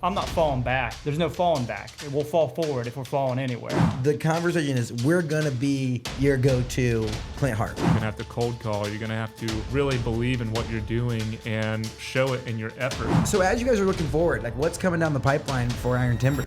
I'm not falling back. There's no falling back. We'll fall forward if we're falling anywhere. The conversation is we're going to be your go-to Clint Hart. You're going to have to cold call. You're going to have to really believe in what you're doing and show it in your effort. So as you guys are looking forward, like what's coming down the pipeline for Iron Timbers?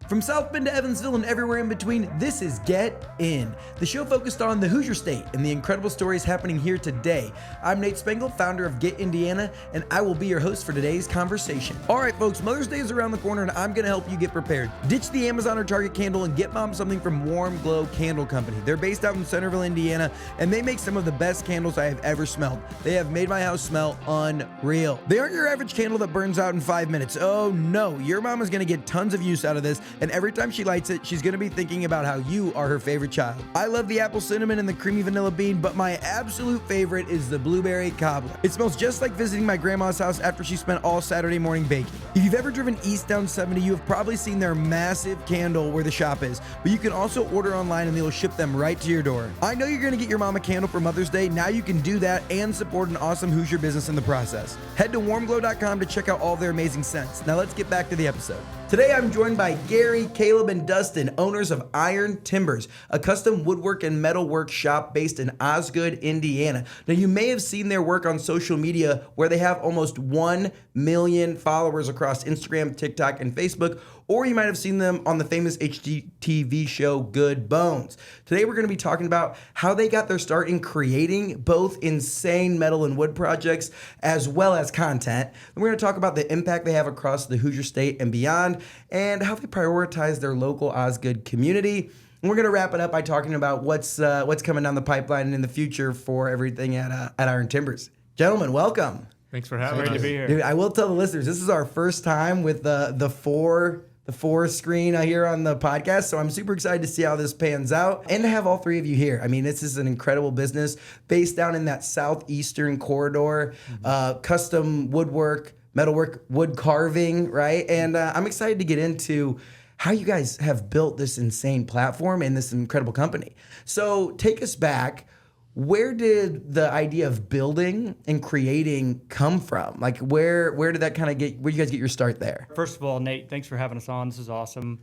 From South Bend to Evansville and everywhere in between, this is Get In, the show focused on the Hoosier State and the incredible stories happening here today. I'm Nate Spengel, founder of Get Indiana, and I will be your host for today's conversation. All right, folks, Mother's Day is around the corner, and I'm going to help you get prepared. Ditch the Amazon or Target candle and get mom something from Warm Glow Candle Company. They're based out in Centerville, Indiana, and they make some of the best candles I have ever smelled. They have made my house smell unreal. They aren't your average candle that burns out in 5 minutes. Oh no, your mom is going to get tons of use out of this, and every time she lights it, she's going to be thinking about how you are her favorite child. I love the apple cinnamon and the creamy vanilla bean, but my absolute favorite is the blueberry cobbler. It smells just like visiting my grandma's house after she spent all Saturday morning baking. If you've ever driven east down 70, you have probably seen their massive candle where the shop is, but you can also order online and they'll ship them right to your door. I know you're going to get your mom a candle for Mother's Day. Now you can do that and support an awesome Hoosier business in the process. Head to warmglow.com to check out all their amazing scents. Now let's get back to the episode. Today I'm joined by Gary, Caleb, and Dustin, owners of Iron Timbers, a custom woodwork and metalwork shop based in Osgood, Indiana. Now you may have seen their work on social media where they have almost 1 million followers across Instagram, TikTok, and Facebook, or you might have seen them on the famous HGTV show Good Bones. Today we're going to be talking about how they got their start in creating both insane metal and wood projects as well as content. And we're going to talk about the impact they have across the Hoosier State and beyond, and how they prioritize their local Osgood community. And we're going to wrap it up by talking about what's coming down the pipeline and in the future for everything at Iron Timbers. Gentlemen, welcome. Thanks for having Great us. to be here. Dude, I will tell the listeners, this is our first time with the four screen here on the podcast, so I'm super excited to see how this pans out and to have all three of you here. I mean, this is an incredible business based down in that southeastern corridor, custom woodwork, metalwork, wood carving, right? And I'm excited to get into how you guys have built this insane platform and this incredible company. So take us back. Where did the idea of building and creating come from? Like, where did that kind of where you guys get your start there? First of all, Nate, thanks for having us on. This is awesome.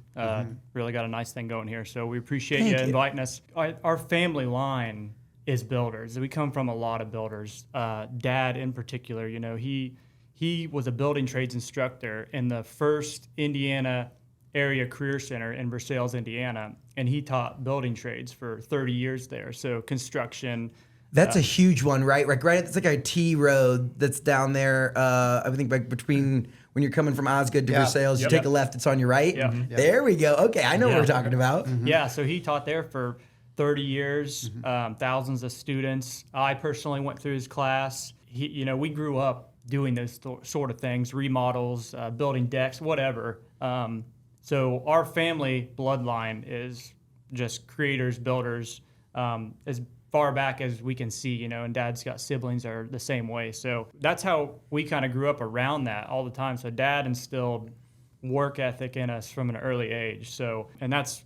Really got a nice thing going here. So we appreciate Thank you you. inviting us. Our family line is builders. We come from a lot of builders. Dad in particular, you know, he was a building trades instructor in the first Indiana area career center in Versailles, Indiana, and he taught building trades for 30 years there. So construction. That's a huge one, right? Like, right, it's like a T road that's down there. I think like between when you're coming from Osgood to Versailles, you take a left, it's on your right. Yeah. There we go. Okay, I know what we're talking about. Yeah, so he taught there for 30 years, thousands of students. I personally went through his class. We grew up doing those sort of things, remodels, building decks, whatever. So our family bloodline is just creators, builders, as far back as we can see, and Dad's got siblings that are the same way. So that's how we kind of grew up around that all the time. So Dad instilled work ethic in us from an early age. So, and that's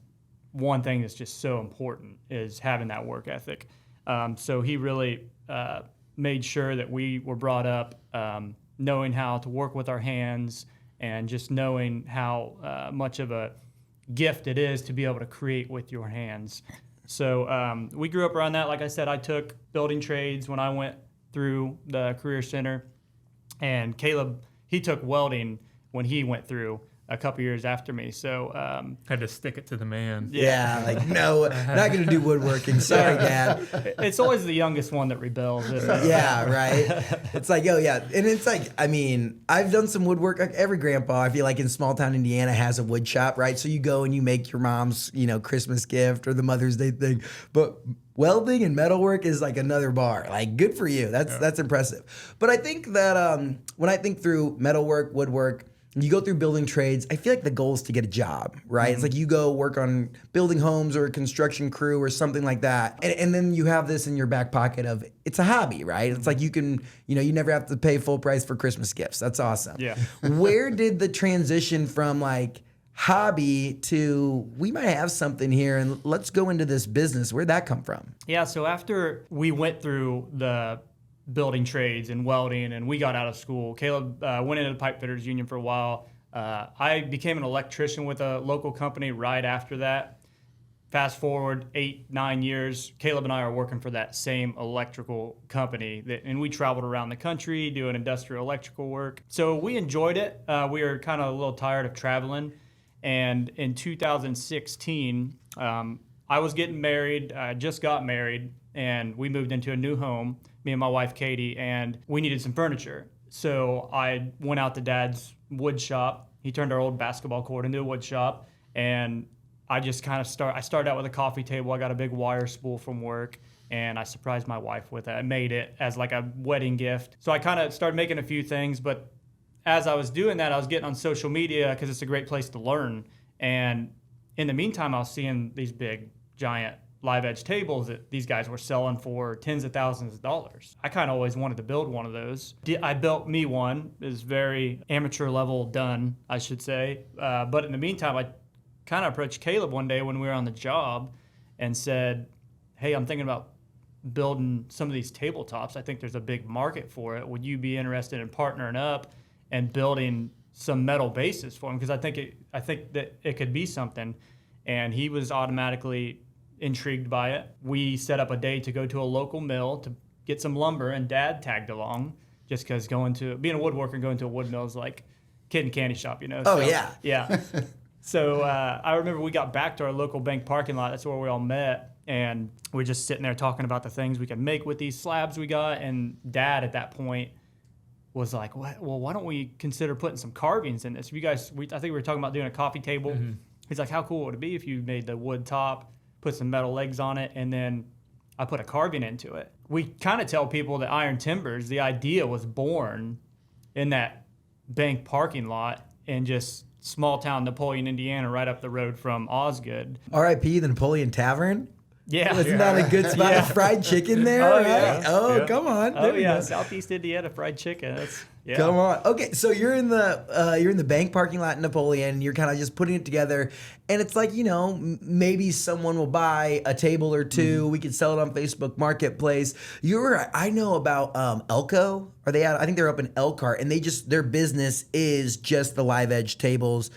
one thing that's just so important, is having that work ethic. So he really made sure that we were brought up knowing how to work with our hands, and just knowing how much of a gift it is to be able to create with your hands. So we grew up around that. Like I said, I took building trades when I went through the Career Center, and Caleb, he took welding when he went through a couple years after me. So Had to stick it to the man. Yeah, like, no, not going to do woodworking. Sorry, Dad. it's always the youngest one that rebels, isn't it? Yeah, right. It's like, oh yeah. And it's like, I mean, I've done some woodwork. Like every grandpa, I feel like in small town Indiana has a wood shop, right? So you go and you make your mom's, Christmas gift or the Mother's Day thing. But welding and metalwork is like another bar. Like, good for you. That's impressive. But I think that when I think through metalwork, woodwork, you go through building trades, I feel like the goal is to get a job, right? It's like you go work on building homes or a construction crew or something like that. And then you have this in your back pocket of, it's a hobby, right? It's like you can, you never have to pay full price for Christmas gifts. That's awesome. Yeah. Where did the transition from like hobby to, we might have something here and let's go into this business, where'd that come from? Yeah, so after we went through the building trades and welding, and we got out of school, Caleb went into the pipe fitters union for a while, I became an electrician with a local company right after that. Fast forward 8-9 years, Caleb and I are working for that same electrical company, and we traveled around the country doing industrial electrical work. So we enjoyed it. We were kind of a little tired of traveling. And in 2016, I was getting married. I just got married, and we moved into a new home, me and my wife, Katie, and we needed some furniture. So I went out to Dad's wood shop. He turned our old basketball court into a wood shop, and I just kind of started out with a coffee table. I got a big wire spool from work, and I surprised my wife with it. I made it as like a wedding gift. So I kind of started making a few things, but as I was doing that, I was getting on social media because it's a great place to learn. And in the meantime, I was seeing these big, giant live edge tables that these guys were selling for tens of thousands of dollars. I kind of always wanted to build one of those. I built me one. It was very amateur level done, I should say. But in the meantime, I kind of approached Caleb one day when we were on the job and said, hey, I'm thinking about building some of these tabletops. I think there's a big market for it. Would you be interested in partnering up and building some metal bases for them? Because I think that it could be something. And he was automatically intrigued by it. We set up a day to go to a local mill to get some lumber, and Dad tagged along just because being a woodworker, going to a wood mill is like kid in candy shop, you know? Oh, so, yeah. Yeah. So I remember we got back to our local bank parking lot. That's where we all met. And we were just sitting there talking about the things we could make with these slabs we got. And Dad at that point was like, well, why don't we consider putting some carvings in this? I think we were talking about doing a coffee table. Mm-hmm. He's like, how cool would it be if you made the wood top, put some metal legs on it, and then I put a carving into it? We kind of tell people that Iron Timbers, the idea was born in that bank parking lot in just small town Napoleon, Indiana, right up the road from Osgood. R.I.P. the Napoleon Tavern. Yeah. Isn't that a good spot? Yeah. Fried chicken there, Oh, right? yeah. Oh, Yeah. come on. Oh There we yeah, go. Southeast Indiana fried chicken. Yeah. Come on. Okay, so you're in the bank parking lot in Napoleon. You're kind of just putting it together, and it's like, maybe someone will buy a table or two. We could sell it on Facebook Marketplace. I know about Elko. Are they out? I think they're up in Elkhart, and their business is just the live edge tables.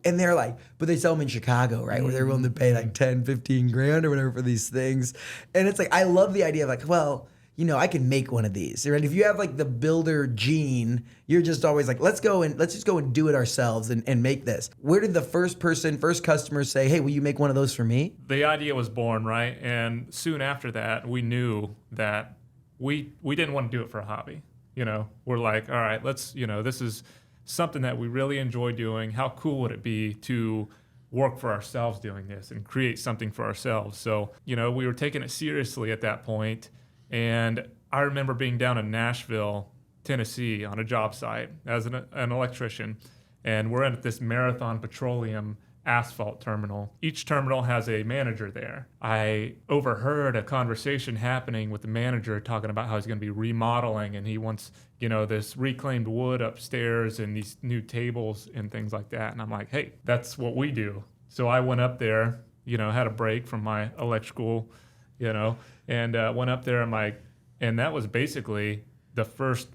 And they're like, but they sell them in Chicago, right? Where they're willing to pay like 10, 15 grand or whatever for these things. And it's like, I love the idea of like, well, I can make one of these, right? If you have like the builder gene, you're just always like, let's just go and do it ourselves and make this. Where did the first customer say, hey, will you make one of those for me? The idea was born, right? And soon after that, we knew that we didn't want to do it for a hobby. We're like, all right, let's, this is something that we really enjoy doing. How cool would it be to work for ourselves doing this and create something for ourselves? So, we were taking it seriously at that point. And I remember being down in Nashville, Tennessee on a job site as an electrician. And we're at this Marathon Petroleum asphalt terminal. Each terminal has a manager there. I overheard a conversation happening with the manager talking about how he's going to be remodeling, and he wants, this reclaimed wood upstairs and these new tables and things like that. And I'm like, hey, that's what we do. So I went up there, had a break from my electrical, and went up there and that was basically the first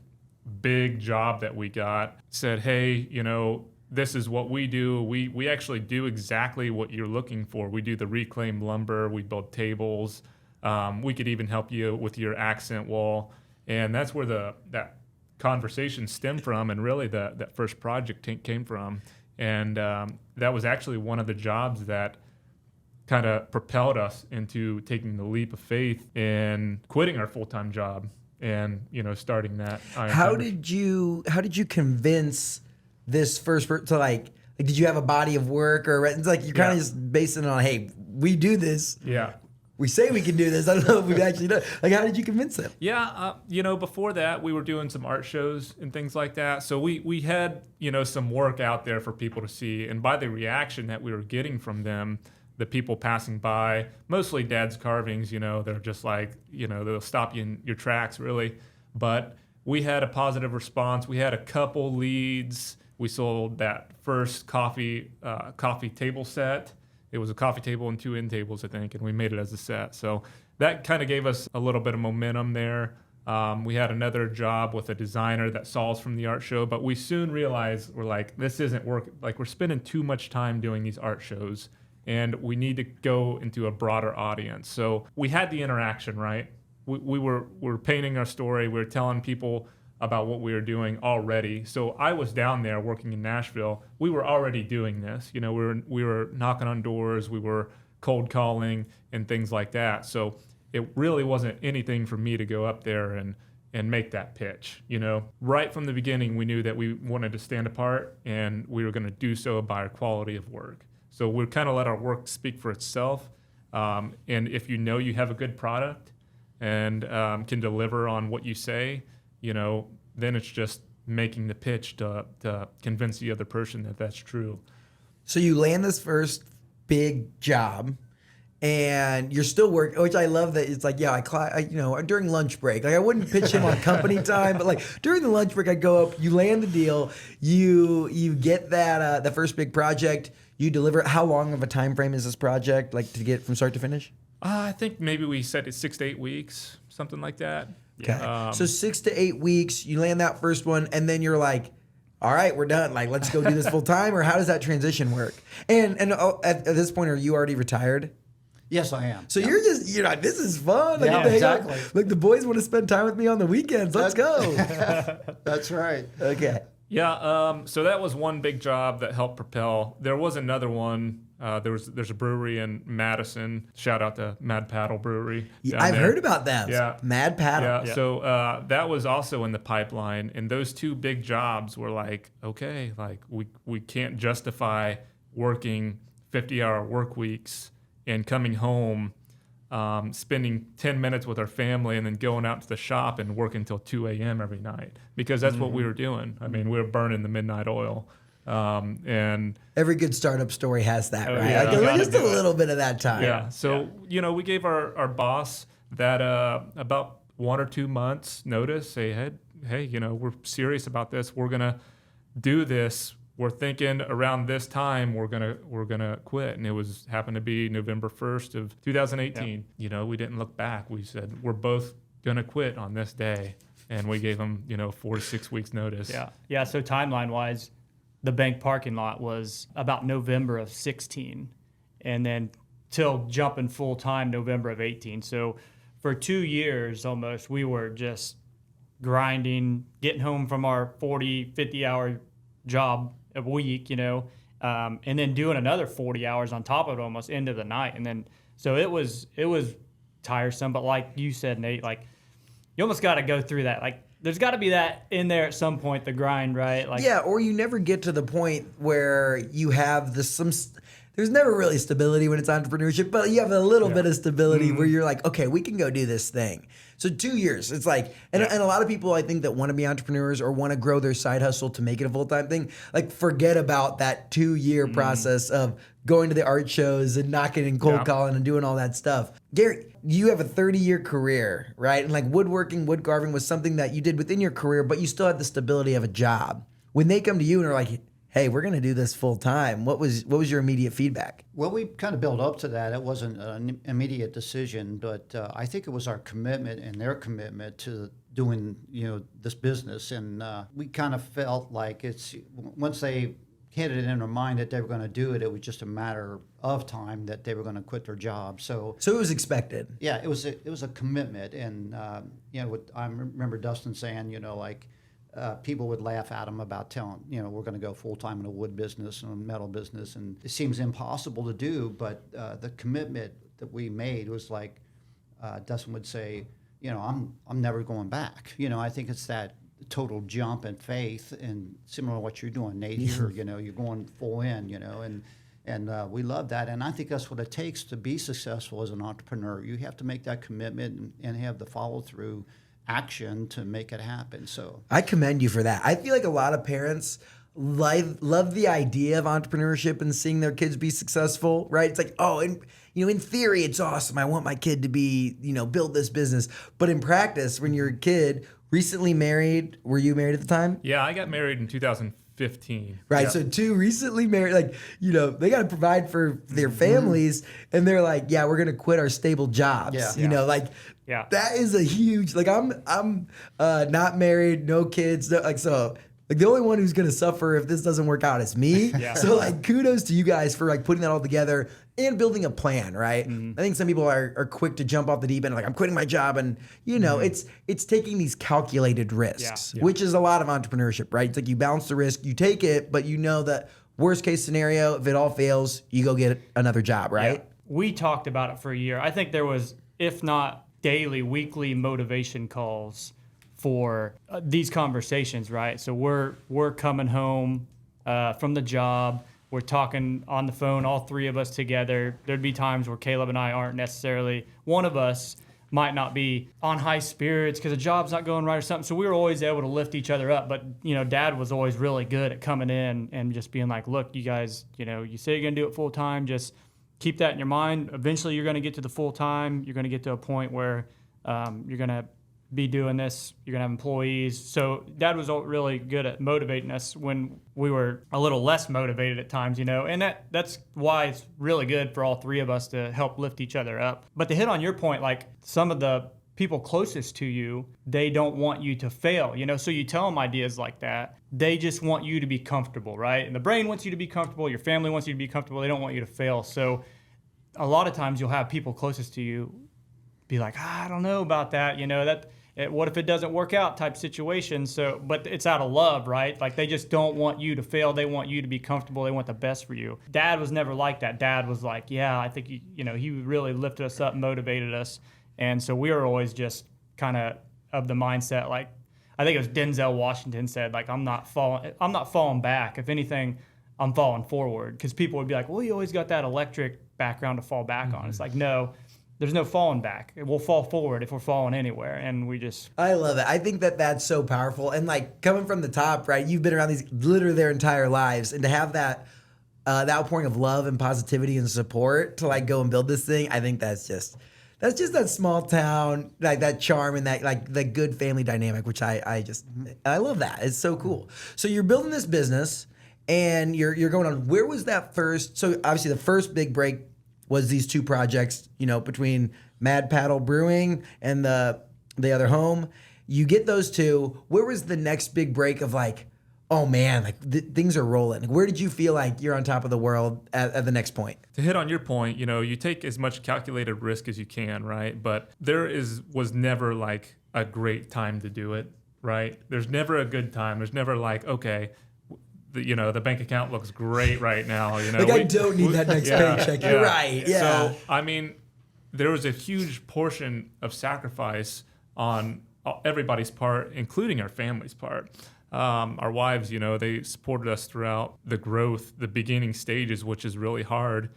big job that we got. Said, hey, this is what we do. We actually do exactly what you're looking for. We do the reclaimed lumber. We build tables. We could even help you with your accent wall. And that's where that conversation stemmed from, and really that first project came from. And that was actually one of the jobs that kind of propelled us into taking the leap of faith and quitting our full-time job and starting that. How did you convince this first person to like did you have a body of work, or it's like you're kind of just basing it on, hey, we do this. Yeah. We say we can do this. I don't know if we've actually done it. Like, how did you convince them? Yeah, before that, we were doing some art shows and things like that. So we had, some work out there for people to see. And by the reaction that we were getting from them, the people passing by, mostly Dad's carvings, they're just like, they'll stop you in your tracks, really. But we had a positive response. We had a couple leads. We sold that first coffee table set. It was a coffee table and 2 end tables, I think, and we made it as a set. So that kind of gave us a little bit of momentum there. We had another job with a designer that saw us from the art show, but we soon realized we're like, this isn't working. Like, we're spending too much time doing these art shows, and we need to go into a broader audience. So we had the interaction, right? We were painting our story. We were telling people about what we were doing already. So I was down there working in Nashville. We were already doing this. You know, we were knocking on doors. We were cold calling and things like that. So it really wasn't anything for me to go up there and make that pitch. You know, right from the beginning, we knew that we wanted to stand apart, and we were going to do so by our quality of work. So we kind of let our work speak for itself. And if you know you have a good product and can deliver on what you say, you know, then it's just making the pitch to convince the other person that that's true. So you land this first big job, and you're still working, which I love that it's like, yeah, you know, during lunch break, like I wouldn't pitch him on company time, but like during the lunch break, I'd go up, you land the deal, you get that the first big project, you deliver it. How long of a time frame is this project, like to get from start to finish? I think maybe we said it's 6 to 8 weeks, something like that. Okay. So 6 to 8 weeks, you land that first one, and then you're like, all right, we're done. Like, let's go do this full time, or how does that transition work? And at this point, are you already retired? Yes, I am. So you're like, this is fun. Like, Yeah, exactly. Like the boys want to spend time with me on the weekends. Let's go. That's right. Okay. Yeah, so that was one big job that helped propel. There was another one. There's a brewery in Madison. Shout out to Mad Paddle Brewery. Yeah, I've heard about them. Yeah. Mad Paddle. Yeah. So that was also in the pipeline, and those two big jobs were like, okay, like we can't justify working 50-hour work weeks and coming home, spending 10 minutes with our family, and then going out to the shop and working until 2 a.m. every night, because that's what we were doing. I mean, we were burning the midnight oil. And every good startup story has that, right? yeah, like just a little bit of that time. yeah. So, you know, we gave our boss that about 1 or 2 months notice, say, hey, you know, we're serious about this. We're going to do this. We're thinking around this time we're gonna quit, and it happened to be November 1st of 2018. Yeah. You know, we didn't look back. We said we're both gonna quit on this day, and we gave them 4 to 6 weeks notice. Yeah. So timeline wise, the bank parking lot was about November of 16, and then till jumping full time November of 18. So for 2 years almost, we were just grinding, getting home from our 40, 50 hour job a week, and then doing another 40 hours on top of it almost into the night. And then, so it was tiresome, but like you said, Nate, like you almost got to go through that. Like there's got to be that in there at some point, the grind, right? Like, yeah. Or you never get to the point where you have there's never really stability when it's entrepreneurship, but you have a little bit of stability where you're like, okay, we can go do this thing. So 2 years, it's like, and a lot of people I think that want to be entrepreneurs or want to grow their side hustle to make it a full-time thing, like forget about that 2-year process of going to the art shows and knocking and cold calling and doing all that stuff. Gary, you have a 30-year career, right? And like woodworking, wood carving was something that you did within your career, but you still had the stability of a job. When they come to you and are like, hey, we're going to do this full time, what was your immediate feedback? Well, we kind of built up to that. It wasn't an immediate decision, but I think it was our commitment and their commitment to doing, this business. And we kind of felt like once they hit it in their mind that they were going to do it, it was just a matter of time that they were going to quit their job. So it was expected. Yeah, it was a commitment. And, I remember Dustin saying, people would laugh at him about telling, we're going to go full-time in a wood business and a metal business. And it seems impossible to do, but the commitment that we made was like, Dustin would say, I'm never going back. I think it's that total jump in faith, and similar to what you're doing, Nate, here, you're going full in, and we love that. And I think that's what it takes to be successful as an entrepreneur. You have to make that commitment and have the follow-through action to make it happen. So I commend you for that. I feel like a lot of parents love the idea of entrepreneurship and seeing their kids be successful, right? It's like, oh, and in theory it's awesome. I want my kid to be, build this business. But in practice, when you're a kid, recently married, were you married at the time? Yeah, I got married in 2015. Right. Yeah. So two recently married, like, they got to provide for their families, and they're like, yeah, we're going to quit our stable jobs. Yeah. Like Yeah. That is a huge, like, I'm not married, no kids, so like the only one who's gonna suffer if this doesn't work out is me. Yeah. So like kudos to you guys for like putting that all together and building a plan, right? Mm-hmm. I think some people are quick to jump off the deep end, like I'm quitting my job, and you know, it's taking these calculated risks, Yeah. which is a lot of entrepreneurship, right? It's like you balance the risk, you take it, but you know that worst case scenario, if it all fails, you go get another job, right? Yeah. We talked about it for a year. I think there was, if not daily, weekly motivation calls for these conversations, right? So we're coming home from the job. We're talking on the phone, all three of us together. There'd be times where Caleb and I aren't necessarily, one of us might not be on high spirits because the job's not going right or something. So we were always able to lift each other up. But, you know, Dad was always really good at coming in and just being like, look, you guys, you know, you say you're going to do it full time. Just keep that in your mind. Eventually you're going to get to the full time. You're going to get to a point where you're going to be doing this. You're going to have employees. So Dad was really good at motivating us when we were a little less motivated at times, you know, and that's why it's really good for all three of us to help lift each other up. But to hit on your point, like some of the people closest to you, they don't want you to fail, you know, so you tell them ideas like that. They just want you to be comfortable, right? And the brain wants you to be comfortable. Your family wants you to be comfortable. They don't want you to fail. So a lot of times you'll have people closest to you be like, I don't know about that, you know, what if it doesn't work out type situation. So, but it's out of love, right? Like they just don't want you to fail. They want you to be comfortable. They want the best for you. Dad was never like that. Dad was like, yeah, I think, you know, he really lifted us up, motivated us. And so we were always just kind of the mindset, like, I think it was Denzel Washington said, like, I'm not falling back. If anything, I'm falling forward. Because people would be like, well, you always got that electric background to fall back on. It's like, no, there's no falling back. We'll fall forward if we're falling anywhere. And we just... I love it. I think that that's so powerful. And like coming from the top, right? You've been around these literally their entire lives. And to have that outpouring of love and positivity and support to like go and build this thing, I think that's just that small town, like that charm and that like the good family dynamic, which I love that. It's so cool. So you're building this business and you're going on. Where was that first? So obviously the first big break was these two projects, you know, between Mad Paddle Brewing and the other home. You get those two. Where was the next big break of like, oh man, like things are rolling? Where did you feel like you're on top of the world at the next point? To hit on your point, you know, you take as much calculated risk as you can, right? But was never like a great time to do it, right? There's never a good time. There's never like, okay, the bank account looks great right now. You know, like I don't need that next paycheck. You're right. Yeah. So I mean, there was a huge portion of sacrifice on everybody's part, including our family's part. Our wives, you know, they supported us throughout the growth, the beginning stages, which is really hard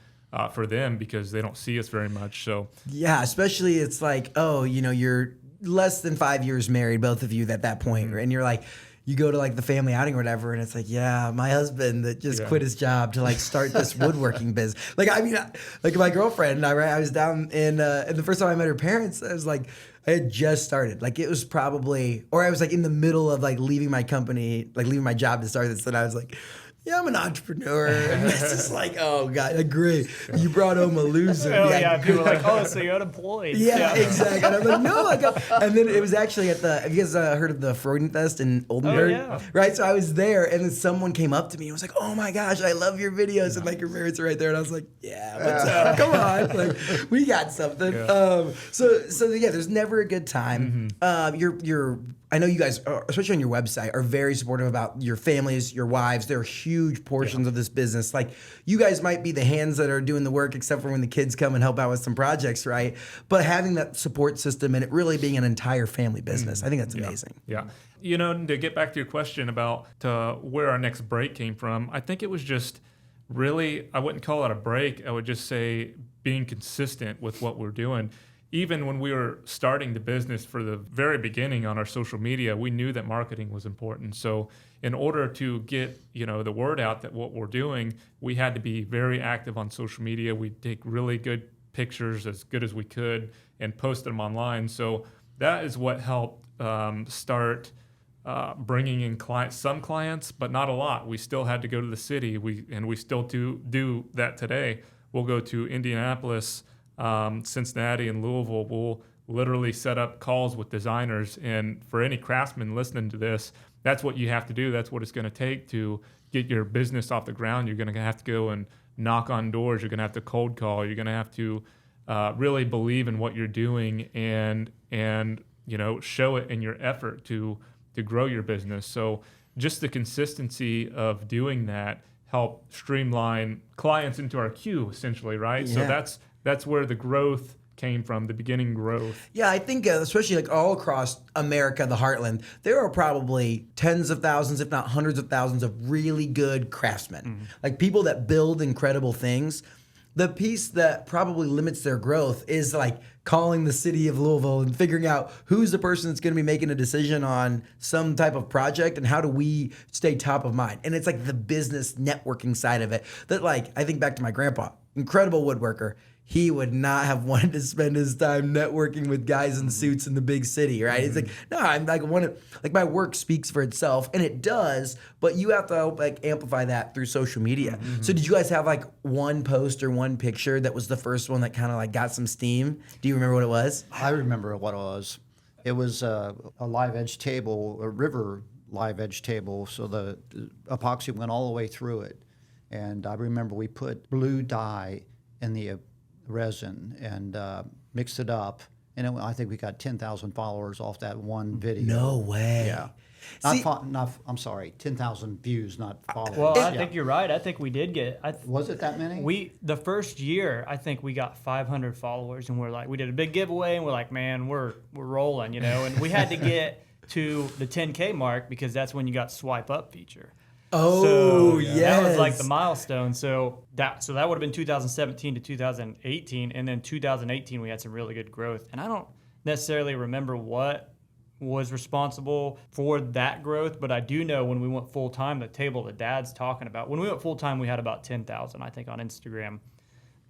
for them because they don't see us very much. So yeah, especially it's like, oh, you know, you're less than 5 years married, both of you at that point, and you're like, you go to like the family outing or whatever, and it's like, yeah, my husband that just quit his job to like start this woodworking business. Like, I mean, like my girlfriend and I was down in and the first time I met her parents, I was like, I had just started. Like it was probably, or I was like in the middle of like leaving my company, like leaving my job to start this, and I was like, yeah, I'm an entrepreneur. And it's just like, oh God, great. You brought home a loser. Oh yeah, people are like, oh, so you're unemployed. Yeah, exactly. And I'm like, no, I got. And then it was actually at have you guys heard of the Freudenfest in Oldenburg? Oh, yeah. Right. So I was there, and then someone came up to me and was like, oh my gosh, I love your videos, and like your parents are right there, and I was like, yeah, what's up? Come on, like we got something. Yeah. So yeah, there's never a good time. I know you guys, especially on your website, are very supportive about your families, your wives. They're huge portions of this business. Like, you guys might be the hands that are doing the work, except for when the kids come and help out with some projects, right? But having that support system and it really being an entire family business, I think that's amazing. Yeah. You know, to get back to your question about where our next break came from, I think it was just really, I wouldn't call it a break. I would just say being consistent with what we're doing. Even when we were starting the business for the very beginning on our social media, we knew that marketing was important. So in order to get, you know, the word out that what we're doing, we had to be very active on social media. We'd take really good pictures, as good as we could, and post them online. So that is what helped start bringing in some clients, but not a lot. We still had to go to the city, and we still do that today. We'll go to Indianapolis, Cincinnati, and Louisville. literally set up calls with designers. And for any craftsman listening to this, that's what you have to do. That's what it's going to take to get your business off the ground. You're going to have to go and knock on doors. You're going to have to cold call. You're going to have to really believe in what you're doing and show it in your effort to grow your business. So just the consistency of doing that help streamline clients into our queue, essentially, right? Yeah. So that's where the growth came from, the beginning growth. Yeah, I think especially like all across America, the heartland, there are probably tens of thousands, if not hundreds of thousands of really good craftsmen, like people that build incredible things. The piece that probably limits their growth is like calling the city of Louisville and figuring out who's the person that's going to be making a decision on some type of project and how do we stay top of mind. And it's like the business networking side of it that, like, I think back to my grandpa, incredible woodworker. He would not have wanted to spend his time networking with guys in suits in the big city, right? It's like, no, I'm like my work speaks for itself, and it does, but you have to help like amplify that through social media. So did you guys have like one post or one picture that was the first one that kind of like got some steam? Do you remember what it was? I remember what it was. It was a live edge table, a river live edge table, so the epoxy went all the way through it. And I remember we put blue dye in the resin and mixed it up, and I think we got 10,000 followers off that one video. No way. Yeah. See- I'm sorry, 10,000 views, not followers. Well, I Yeah. think you're right. I think we did get. Was it that many? The first year, I think we got 500 followers, and we did a big giveaway, and we're like, man, we're rolling, And we had to get to the 10K mark because that's when you got swipe up feature. Oh, That was like the yes. milestone. So that would have been 2017 to 2018, and then 2018 we had some really good growth. And I don't necessarily remember what was responsible for that growth, but I do know when we went full time, the table that Dad's talking about. When we went full time, we had about 10,000, I think, on Instagram.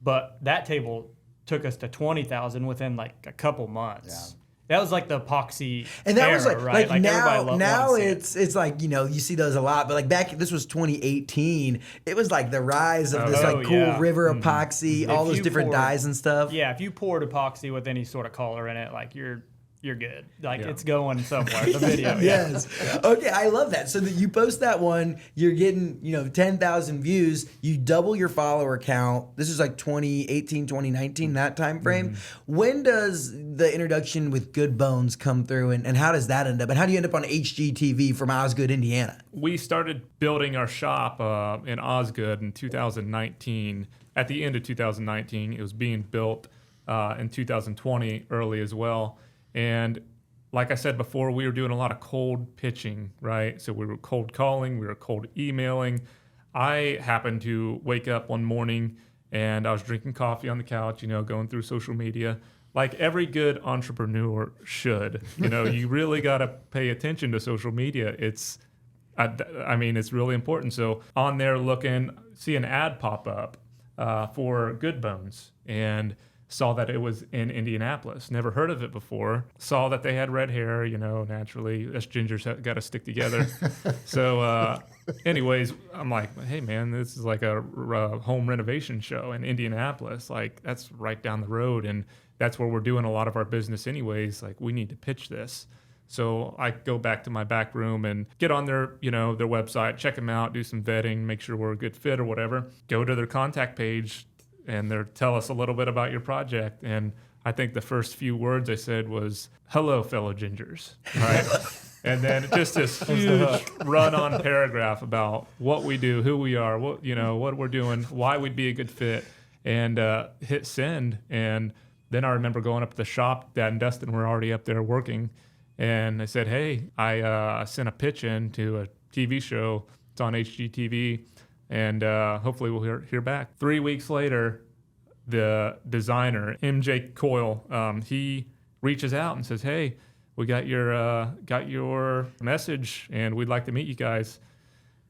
But that table took us to 20,000 within like a couple months. That was like the epoxy And that era, was like, right? like now wanted to see it. it's like, you see those a lot, but like back, this was 2018. It was like the rise of this like cool yeah. river epoxy, all If those you different poured- dyes and stuff. Yeah, if you poured epoxy with any sort of color in it, like you're good. Like Yeah. it's going somewhere. The video. Yes. Okay, I love that. So that you post that one, you're getting, 10,000 views, you double your follower count. This is like 2018, 2019, that time frame. When does the introduction with Good Bones come through, and how does that end up? And how do you end up on HGTV from Osgood, Indiana? We started building our shop in Osgood in 2019. At the end of 2019, it was being built in 2020 early as well. And like I said before, we were doing a lot of cold pitching, right? So we were cold calling, we were cold emailing. I happened to wake up one morning and I was drinking coffee on the couch, going through social media. Like every good entrepreneur should, you really got to pay attention to social media. It's really important. So on there see an ad pop up for Good Bones, and saw that it was in Indianapolis. Never heard of it before. Saw that they had red hair, naturally. Us gingers got to stick together. So anyways, I'm like, hey, man, this is like a home renovation show in Indianapolis. Like, that's right down the road, and that's where we're doing a lot of our business anyways. Like, we need to pitch this. So I go back to my back room and get on their website, check them out, do some vetting, make sure we're a good fit or whatever. Go to their contact page, and they tell us a little bit about your project. And I think the first few words I said was, hello, fellow gingers, right? And then just this huge run-on paragraph about what we do, who we are, what we're doing, why we'd be a good fit, and hit send. And then I remember going up to the shop. Dad and Dustin were already up there working, and I said, hey, I sent a pitch in to a TV show. It's on HGTV. And hopefully we'll hear back. 3 weeks later, the designer, MJ Coyle, he reaches out and says, hey, we got your message, and we'd like to meet you guys.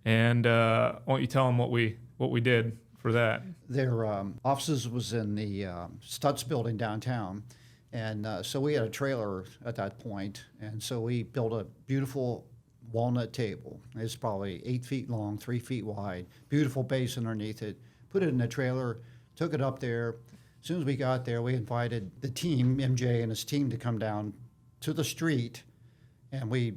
And why don't you tell them what we did for that? Their offices was in the Stutz building downtown. And so we had a trailer at that point. And so we built a beautiful walnut table. It's probably 8 feet long, 3 feet wide, beautiful base underneath it. Put it in a trailer, took it up there. As soon as we got there, we invited the team, MJ and his team, to come down to the street, and we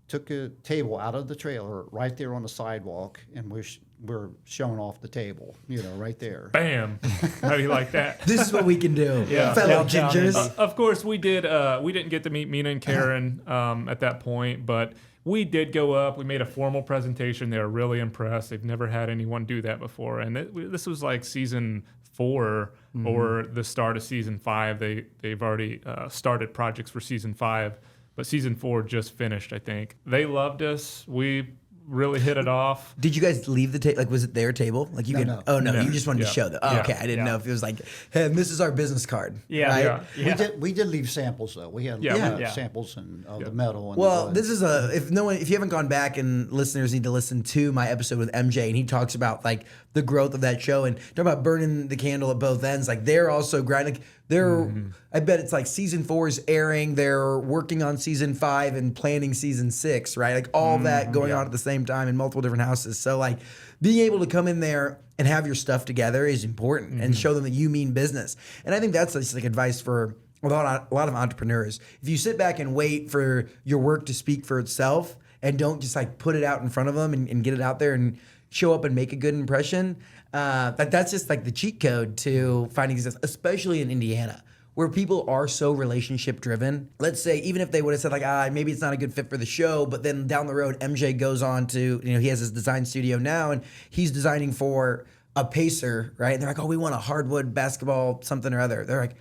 took a table out of the trailer right there on the sidewalk, and we're showing off the table, right there. Bam! How do you like that? This is what we can do, Yeah. fellow Downtown gingers. Indy. Of course, we did. We didn't get to meet Mina and Karen at that point, but we did go up. We made a formal presentation. They were really impressed. They've never had anyone do that before, and this was like season 4 or the start of season 5. They've already started projects for season 5, but season 4 just finished. I think they loved us. We really hit it off. Did you guys leave the table? Like, was it their table? Like, you No, could. no. Oh no, Yeah. you just wanted to Yeah. show them. Oh, Yeah. okay, I didn't Yeah. know if it was like, hey, this is our business card. Yeah. right? Yeah. We did leave samples though. We had Yeah. samples of the metal. And Well, the this is if you haven't gone back, and listeners need to listen to my episode with MJ, and he talks about like the growth of that show and talk about burning the candle at both ends. Like, they're also grinding. I bet it's like season 4 is airing. They're working on season 5 and planning season 6, right? Like, all that going on at the same time in multiple different houses. So like, being able to come in there and have your stuff together is important and show them that you mean business. And I think that's just like advice for a lot of entrepreneurs. If you sit back and wait for your work to speak for itself and don't just like put it out in front of them and get it out there and show up and make a good impression, that's just like the cheat code to finding success, especially in Indiana, where people are so relationship driven. Let's say even if they would have said like, maybe it's not a good fit for the show, but then down the road, MJ goes on to, he has his design studio now and he's designing for a Pacer, right? And they're like, oh, we want a hardwood basketball something or other. They're like,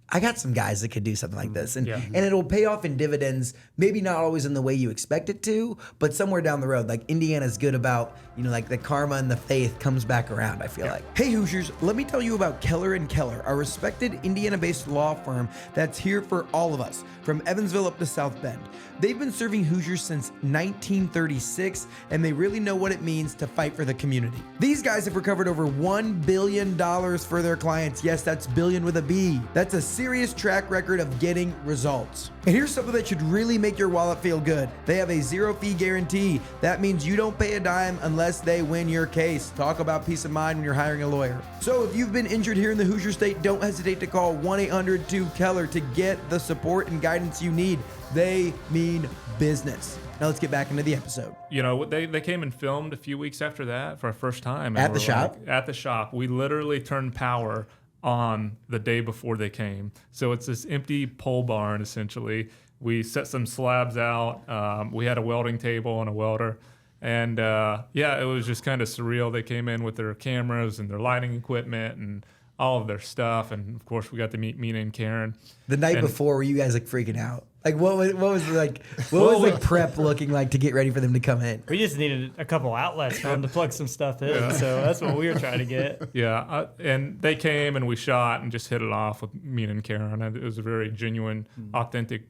I got some guys that could do something like this. And it'll pay off in dividends, maybe not always in the way you expect it to, but somewhere down the road. Like, Indiana's good about, like the karma and the faith comes back around, I feel like. Hey Hoosiers, let me tell you about Keller & Keller, a respected Indiana-based law firm that's here for all of us, from Evansville up to South Bend. They've been serving Hoosiers since 1936, and they really know what it means to fight for the community. These guys have recovered over $1 billion for their clients. Yes, that's billion with a B. That's a serious track record of getting results. And here's something that should really make your wallet feel good. They have a 0-fee guarantee. That means you don't pay a dime unless they win your case. Talk about peace of mind when you're hiring a lawyer. So if you've been injured here in the Hoosier State, don't hesitate to call 1-800-2-KELLER to get the support and guidance you need. They mean business. Now let's get back into the episode. They came and filmed a few weeks after that for our first time. At the shop? At the shop. We literally turned power on the day before they came. So it's this empty pole barn, essentially. We set some slabs out. We had a welding table and a welder. And it was just kind of surreal. They came in with their cameras and their lighting equipment and all of their stuff. And of course, we got to meet Mina and Karen. The night before, were you guys like freaking out? Like, what was prep looking like to get ready for them to come in? We just needed a couple outlets for them to plug some stuff in, so that's what we were trying to get. Yeah, and they came and we shot and just hit it off with Mina and Karen. It was a very genuine, authentic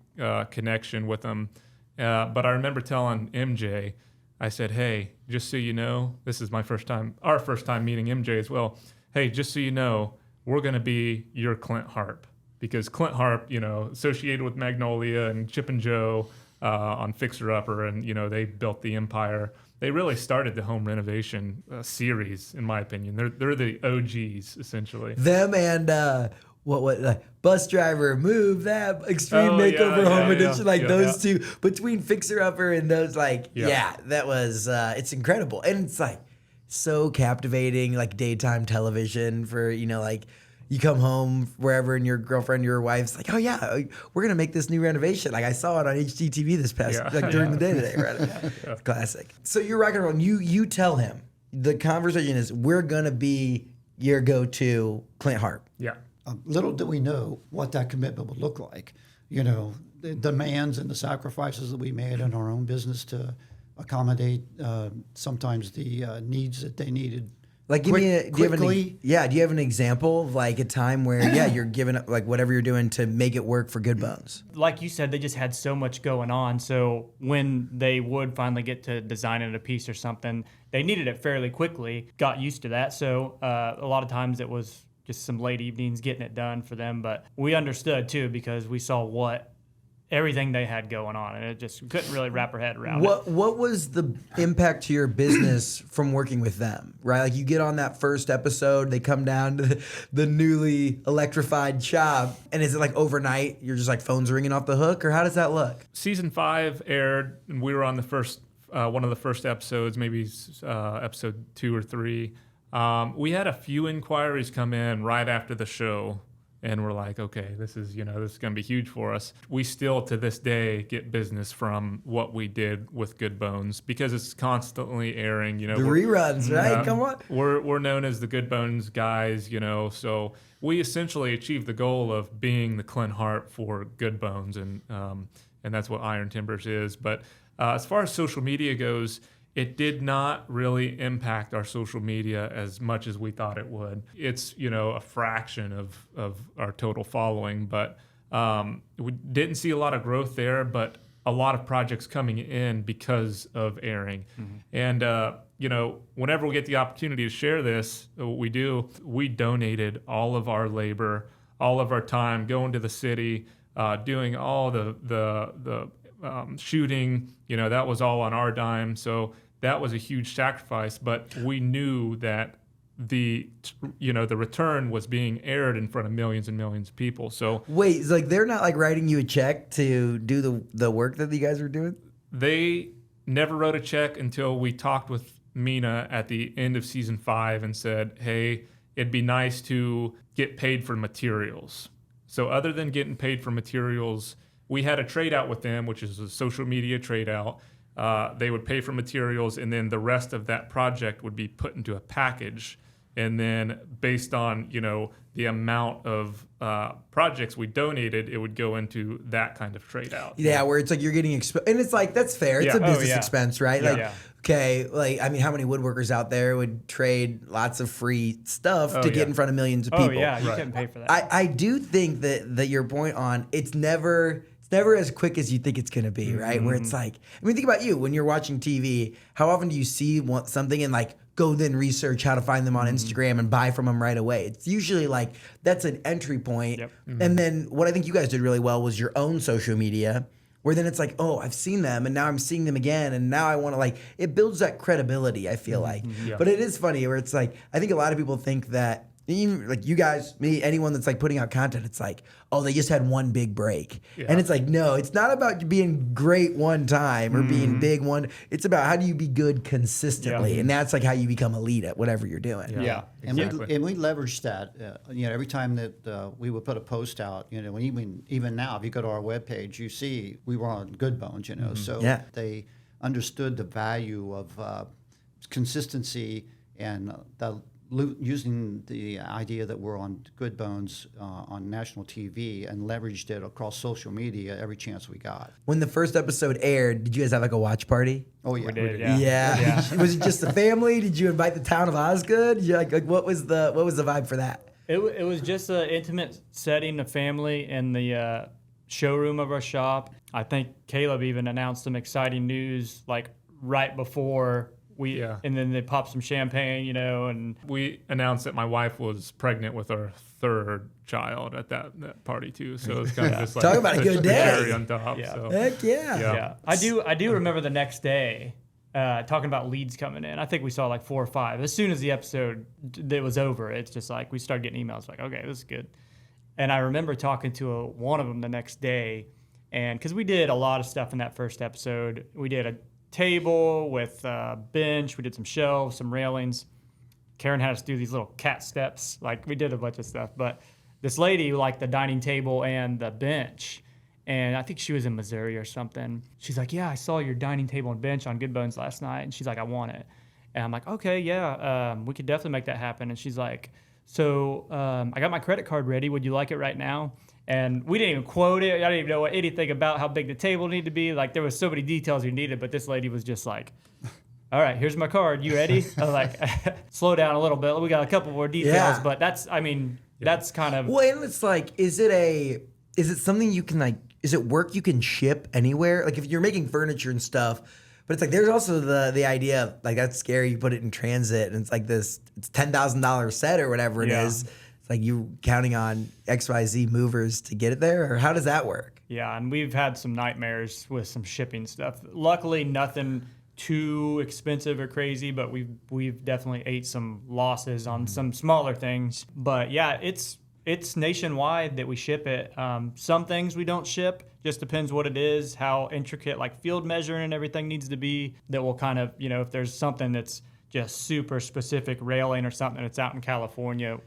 connection with them. But I remember telling MJ, I said, hey, just so you know, this is our first time meeting MJ as well. Hey, just so you know, we're going to be your Clint Harp. Because Clint Harp, associated with Magnolia and Chip and Joe on Fixer Upper, and they built the empire. They really started the home renovation series, in my opinion. They're the OGs essentially. Them and Bus Driver, Move That, Extreme Makeover Home Edition, those two between Fixer Upper and those, that was it's incredible, and it's like so captivating, like daytime television for you come home wherever and your girlfriend, your wife's like, oh yeah, we're going to make this new renovation. Like I saw it on HGTV this past, during the day today, right? Classic. So you're rocking and rolling. You tell him, the conversation is, we're going to be your go-to Clint Harp. Yeah. Little do we know what that commitment would look like. The demands and the sacrifices that we made in our own business to accommodate sometimes the needs that they needed. Like, do you have an example of like a time where you're giving up like whatever you're doing to make it work for Good Bones? Like you said, they just had so much going on. So when they would finally get to designing a piece or something, they needed it fairly quickly. Got used to that. So a lot of times it was just some late evenings getting it done for them. But we understood too, because we saw what everything they had going on, and it just couldn't really wrap her head around it. What was the impact to your business from working with them, right? Like you get on that first episode, they come down to the newly electrified shop, and is it like overnight, you're just like phones ringing off the hook, or how does that look? Season 5 aired, and we were on the first one of the first episodes, maybe episode 2 or 3. We had a few inquiries come in right after the show. And we're like, okay, this is going to be huge for us. We still, to this day, get business from what we did with Good Bones because it's constantly airing. The reruns, right? Come on. We're known as the Good Bones guys, so we essentially achieved the goal of being the Clint Hart for Good Bones, and that's what Iron Timbers is. But as far as social media goes, it did not really impact our social media as much as we thought it would. It's, a fraction of our total following, but we didn't see a lot of growth there, but a lot of projects coming in because of airing. And, whenever we get the opportunity to share this, what we do, we donated all of our labor, all of our time, going to the city, doing all the shooting, that was all on our dime. So that was a huge sacrifice, but we knew that the return was being aired in front of millions and millions of people. So wait, it's like they're not like writing you a check to do the work that you guys were doing? They never wrote a check until we talked with Mina at the end of season 5 and said, hey, it'd be nice to get paid for materials. So other than getting paid for materials, we had a trade out with them, which is a social media trade out. They would pay for materials, and then the rest of that project would be put into a package. And then based on, the amount of projects we donated, it would go into that kind of trade out. Yeah, where it's like you're getting and it's like, that's fair. It's a business expense, right? Yeah. Like, okay, like, I mean, how many woodworkers out there would trade lots of free stuff to get in front of millions of people? Oh, yeah, you couldn't pay for that. I do think that your point on it's never as quick as you think it's going to be, right? Where it's like, I mean, think about you when you're watching TV. How often do you see something and like go then research how to find them on Instagram and buy from them right away? It's usually like that's an entry point. Yep. And then what I think you guys did really well was your own social media, where then it's like, oh, I've seen them and now I'm seeing them again, and now I want to it builds that credibility, I feel like. Yeah. But it is funny where it's like, I think a lot of people think that, even like you guys, me, anyone that's like putting out content, it's like, oh, they just had one big break. Yeah. And it's like, no, it's not about being great one time or being big one. It's about how do you be good consistently. Yeah. And that's like how you become elite at whatever you're doing. Yeah. Exactly. And we leveraged that. Every time that we would put a post out, even now, if you go to our webpage, you see we were on Good Bones, So they understood the value of consistency and using the idea that we're on Good Bones on national TV and leveraged it across social media every chance we got. When the first episode aired, did you guys have like a watch party? Oh yeah, we did. Yeah. Was it just the family? Did you invite the town of Osgood? Like what was the vibe for that? It was just an intimate setting, a family in the showroom of our shop. I think Caleb even announced some exciting news like right before. And then they popped some champagne, and we announced that my wife was pregnant with our 3rd child at that party too. So it's kind of just like talk about a good day. Cherry on top. Yeah. So. Heck yeah. I do remember the next day talking about leads coming in. I think we saw like 4 or 5. As soon as the episode that was over, it's just like we started getting emails like, okay, this is good. And I remember talking to one of them the next day, and because we did a lot of stuff in that first episode, we did a table with a bench, we did some shelves, some railings. Karen had us do these little cat steps. Like we did a bunch of stuff, but this lady liked the dining table and the bench, and I think she was in Missouri or something. She's like, yeah, I saw your dining table and bench on Good Bones last night, and she's like, I want it. And I'm like, okay, yeah, we could definitely make that happen. And she's like, so I got my credit card ready, would you like it right now? And we didn't even quote it. I didn't even know anything about how big the table needed to be. Like, there was so many details you needed, but this lady was just like, all right, here's my card. You ready? I was like, slow down a little bit. We got a couple more details, but that's kind of... Well, and it's like, is it something you can, like, is it work you can ship anywhere? Like, if you're making furniture and stuff, but it's like, there's also the idea of, like, that's scary. You put it in transit, and it's like it's $10,000 set or whatever it is. Like you counting on XYZ movers to get it there, or how does that work? Yeah, and we've had some nightmares with some shipping stuff. Luckily, nothing too expensive or crazy, but we've definitely ate some losses on some smaller things. But yeah, it's nationwide that we ship it. Some things we don't ship, just depends what it is, how intricate like field measuring and everything needs to be. That will kind of, if there's something that's just super specific railing or something that's out in California,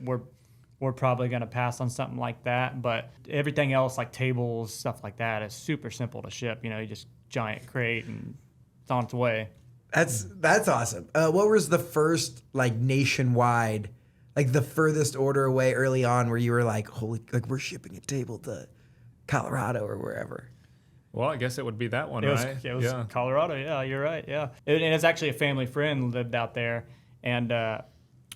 we're probably going to pass on something like that. But everything else, like tables, stuff like that, is super simple to ship. You just giant crate and it's on its way. That's awesome. What was the first like nationwide, like the furthest order away early on where you were like, holy, like we're shipping a table to Colorado or wherever? Well, I guess it would be that one, It was, right? it was Colorado. Yeah, you're right. Yeah. And it's actually a family friend lived out there, and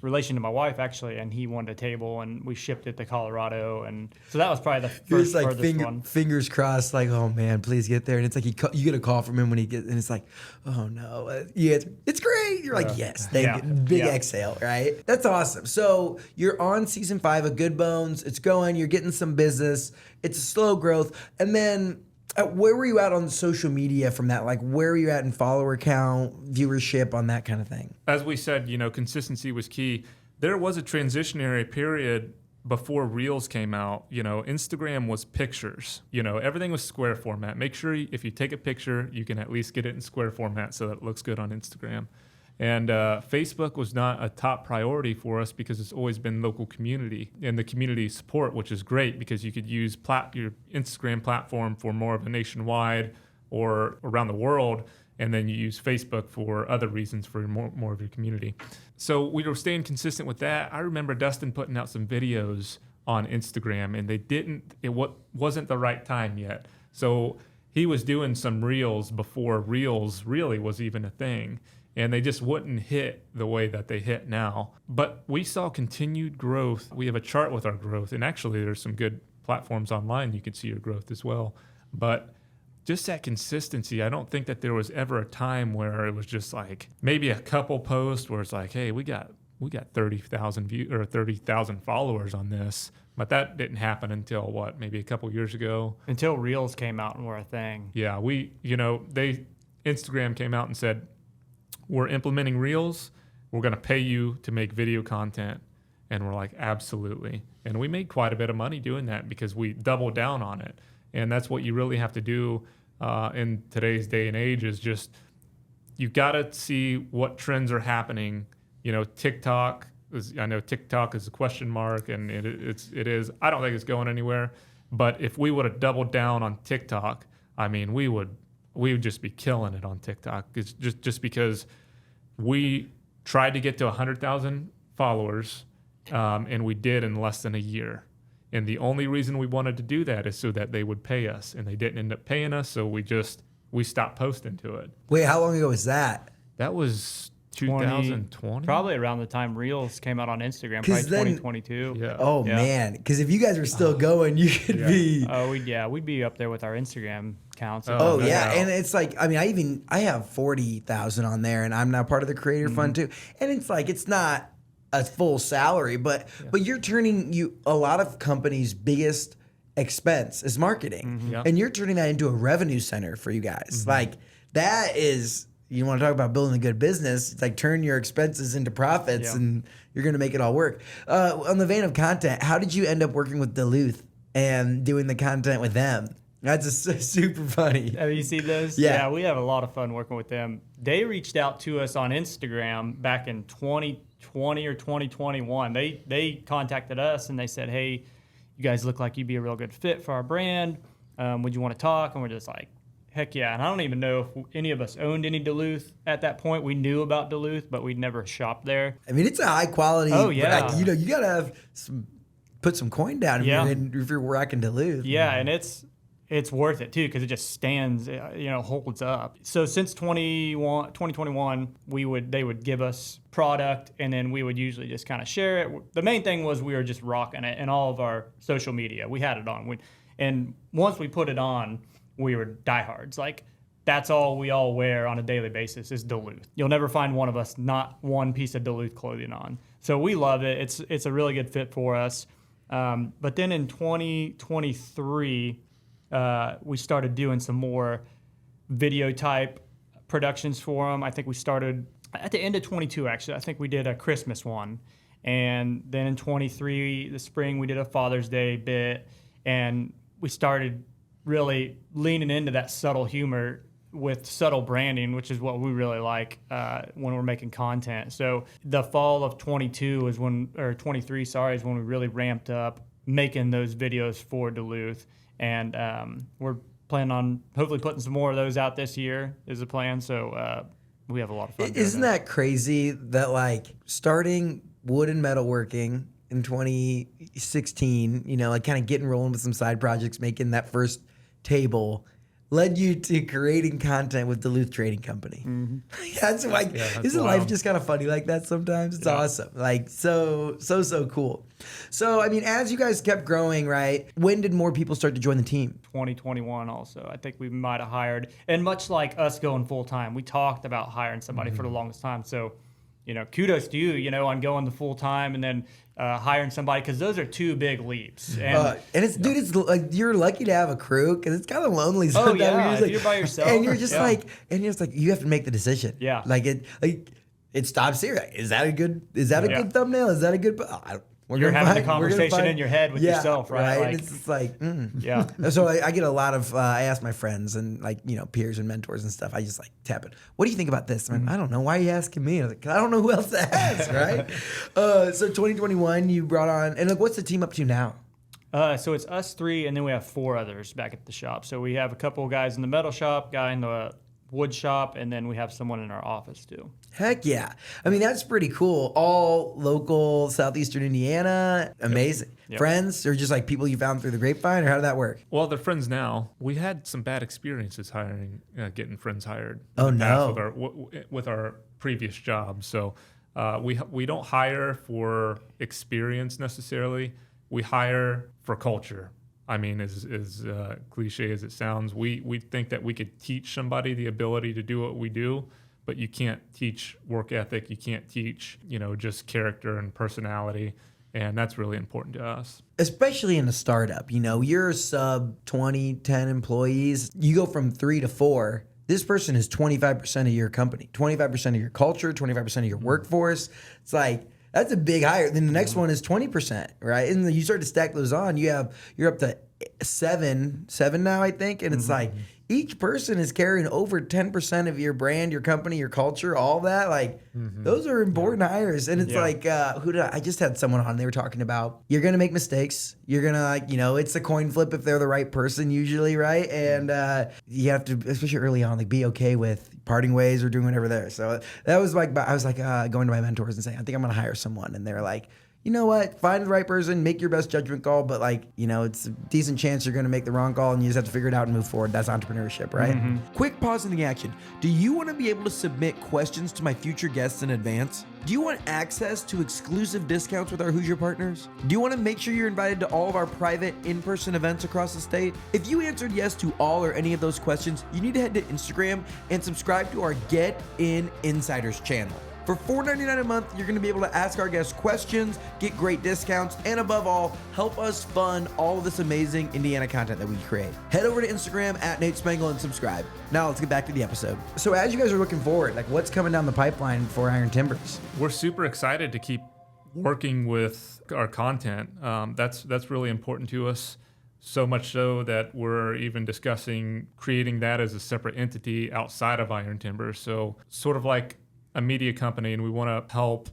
relation to my wife actually, and he wanted a table, and we shipped it to Colorado, and so that was probably the You're first just like furthest one. fingers crossed, like, oh man, please get there. And it's like you get a call from him when he gets, and it's like, oh no, yeah, it's great. You're like, yes, thank you. Big exhale, right? That's awesome. So you're on season 5 of Good Bones. It's going. You're getting some business. It's a slow growth, and then. Where were you at on social media from that? Like, where were you at in follower count, viewership, on that kind of thing? As we said, consistency was key. There was a transitionary period before Reels came out. Instagram was pictures. Everything was square format. Make sure if you take a picture, you can at least get it in square format so that it looks good on Instagram. And Facebook was not a top priority for us because it's always been local community and the community support, which is great because you could use your Instagram platform for more of a nationwide or around the world, and then you use Facebook for other reasons for more of your community. So we were staying consistent with that. I remember Dustin putting out some videos on Instagram, and it wasn't the right time yet. So he was doing some Reels before Reels really was even a thing. And they just wouldn't hit the way that they hit now. But we saw continued growth. We have a chart with our growth. And actually, there's some good platforms online you can see your growth as well. But just that consistency, I don't think that there was ever a time where it was just like maybe a couple posts where it's like, hey, we got 30,000 views or 30,000 followers on this. But that didn't happen until maybe a couple years ago. Until Reels came out and were a thing. Yeah, Instagram came out and said, we're implementing Reels. We're going to pay you to make video content. And we're like, absolutely. And we made quite a bit of money doing that because we doubled down on it. And that's what you really have to do in today's day and age is just, you've got to see what trends are happening. TikTok is a question mark, and it is. I don't think it's going anywhere. But if we would have doubled down on TikTok, we would just be killing it on TikTok. It's just because we tried to get to 100,000 followers, and we did in less than a year. And the only reason we wanted to do that is so that they would pay us, and they didn't end up paying us, so we stopped posting to it. Wait, how long ago was that? That was 2020? Probably around the time Reels came out on Instagram, probably 2022. Yeah. Oh, man. Because if you guys were still going, you could be... Oh, we'd be up there with our Instagram counts. Oh, yeah. And it's like, I have 40,000 on there, and I'm now part of the creator fund too. And it's like, it's not a full salary, but you're turning a lot of companies' biggest expense is marketing. And you're turning that into a revenue center for you guys. Like, that is... You want to talk about building a good business, it's like turn your expenses into profits and you're going to make it all work. On the vein of content, how did you end up working with Duluth and doing the content with them? That's super funny. Have you seen those? Yeah, we have a lot of fun working with them. They reached out to us on Instagram back in 2020 or 2021. They contacted us and they said, hey, you guys look like you'd be a real good fit for our brand. Would you want to talk? And we're just like, heck yeah. And I don't even know if any of us owned any Duluth at that point. We knew about Duluth, but we'd never shopped there. It's a high quality. Oh, yeah. You got to have put some coin down if you're rocking Duluth. Yeah, and it's worth it too because it just stands, holds up. So since 2021, they would give us product, and then we would usually just kind of share it. The main thing was we were just rocking it in all of our social media. We had it on. And once we put it on, we were diehards. Like, that's all we all wear on a daily basis is Duluth. You'll never find one of us not one piece of Duluth clothing on. So we love it. It's a really good fit for us. But then in 2023, we started doing some more video type productions for them. I think we started at the end of 22, actually. I think we did a Christmas one. And then in 23, the spring, we did a Father's Day bit. And we started really leaning into that subtle humor with subtle branding, which is what we really like when we're making content. So the fall of 22 is when, or 23, sorry, is when we really ramped up making those videos for Duluth. And we're planning on hopefully putting some more of those out this year is the plan. So we have a lot of fun. Isn't that crazy that like starting wood and metalworking in 2016, you know, like kind of getting rolling with some side projects, making that first table led you to creating content with Duluth Trading Company. Mm-hmm. That's like, isn't life just kind of funny like that sometimes? It's awesome. Like so cool. So, I mean, as you guys kept growing, right, when did more people start to join the team? 2021 also. I think we might have hired, and much like us going full time, we talked about hiring somebody for the longest time. So, you know, kudos to you, you know, on going the full time and then hiring somebody, because those are two big leaps. And it's, dude, it's like you're lucky to have a crew because it's kind of lonely sometimes. Oh, yeah, you're if you're by yourself. And you're just like, you have to make the decision. Yeah. Like it stops here. Like, is that a good thumbnail? Is that a good? You're having a conversation in your head with yourself, right? Like, it's just like, yeah. So I get a lot of, I ask my friends and like, you know, peers and mentors and stuff. I just like tap it. What do you think about this? I'm like, I don't know. Why are you asking me? I was like, I don't know who else to ask, right? So 2021, you brought on, and like, what's the team up to now? So it's us three, and then we have four others back at the shop. So we have a couple of guys in the metal shop, guy in the wood shop, and then we have someone in our office too. Heck yeah. I mean, that's pretty cool. All local Southeastern Indiana. Amazing. Yep. Friends, or just like people you found through the grapevine, or how did that work? Well, they're friends now. We had some bad experiences getting friends hired. Oh, no. With our previous jobs. So we don't hire for experience necessarily. We hire for culture. I mean, as cliche as it sounds, we think that we could teach somebody the ability to do what we do, but you can't teach work ethic. You can't teach, you know, just character and personality. And that's really important to us. Especially in a startup, you know, you're sub 20, 10 employees. You go from 3 to 4. This person is 25% of your company, 25% of your culture, 25% of your workforce. It's like, that's a big hire. Then the next one is 20%, right? And then you start to stack those on. You're up to seven now, I think. And it's like each person is carrying over 10% of your brand, your company, your culture, all that. Like those are important hires. And it's like, I just had someone on. They were talking about you're gonna make mistakes. You're gonna, like, you know, it's a coin flip if they're the right person usually, right? And you have to, especially early on, like be okay with parting ways or doing whatever there. So that was like, I was like going to my mentors and saying, I think I'm gonna hire someone, and they're like, you know what? Find the right person, make your best judgment call, but like, you know, it's a decent chance you're going to make the wrong call, and you just have to figure it out and move forward. That's entrepreneurship, right? Quick pause in the action. Do you want to be able to submit questions to my future guests in advance? Do you want access to exclusive discounts with our Hoosier partners? Do you want to make sure you're invited to all of our private in-person events across the state? If you answered yes to all or any of those questions, you need to head to Instagram and subscribe to our Get In Insiders channel. For $4.99 a month, you're going to be able to ask our guests questions, get great discounts, and above all, help us fund all of this amazing Indiana content that we create. Head over to Instagram at Nate Spangle and subscribe. Now let's get back to the episode. So as you guys are looking forward, like what's coming down the pipeline for Iron Timbers? We're super excited to keep working with our content. That's really important to us. So much so that we're even discussing creating that as a separate entity outside of Iron Timbers. So sort of like a media company, and we want to help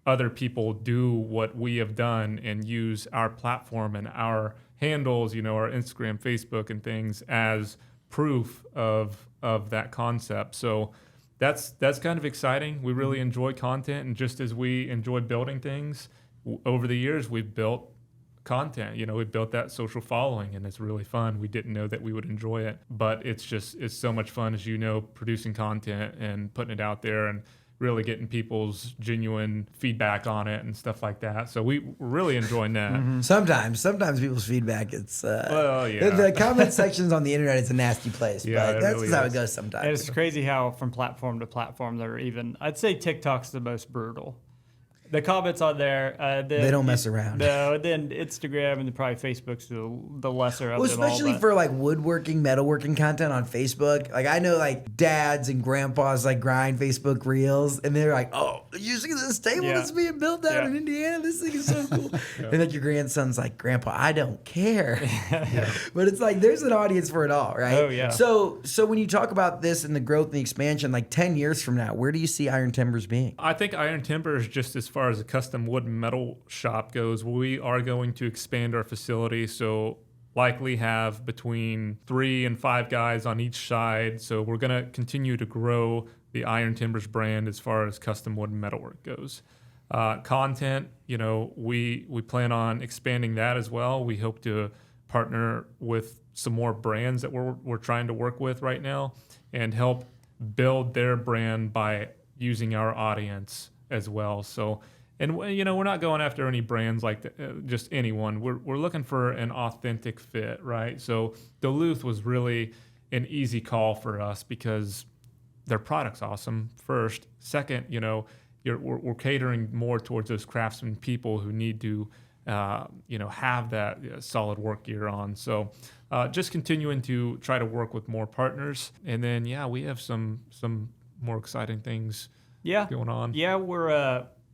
other people do what we have done and use our platform and our handles, you know, our Instagram, Facebook, and things as proof of that concept. So that's kind of exciting. We really enjoy content, and just as we enjoy building things over the years, we've built content. You know, we built that social following, and it's really fun. We didn't know that we would enjoy it, but it's so much fun, as you know, producing content and putting it out there and really getting people's genuine feedback on it and stuff like that. So we're really enjoying that. Sometimes people's feedback, it's well, yeah. The comment sections on the internet is a nasty place, Yeah, but that's really how is. it goes sometimes. And it's crazy how from platform to platform, they're even, I'd say TikTok's the most brutal. The comments on there, They don't mess around. No, then Instagram and probably Facebook's the lesser of Well, them all. especially But for like woodworking, metalworking content on Facebook. Like I know like dads and grandpas like grind Facebook reels, and they're like, "Oh, you see this table Yeah. that's being built out Yeah. in Indiana? This thing is so cool." And like your grandson's like, "Grandpa, I don't care." But it's like there's an audience for it all, right? Oh, yeah. So when you talk about this and the growth and the expansion, like 10 years from now, where do you see Iron Timbers being? I think Iron Timbers, just as far as a custom wood and metal shop goes, we are going to expand our facility. So likely have between 3 and 5 guys on each side. So we're going to continue to grow the Iron Timbers brand as far as custom wood and metalwork goes. Content, we plan on expanding that as well. We hope to partner with some more brands that we're trying to work with right now and help build their brand by using our audience as well. So, and we're not going after any brands like just anyone. We're looking for an authentic fit, right? So Duluth was really an easy call for us because their product's awesome. First, second, we're catering more towards those craftsmen people who need to have that solid work gear on. So just continuing to try to work with more partners. And then, we have some more exciting things going on. Yeah,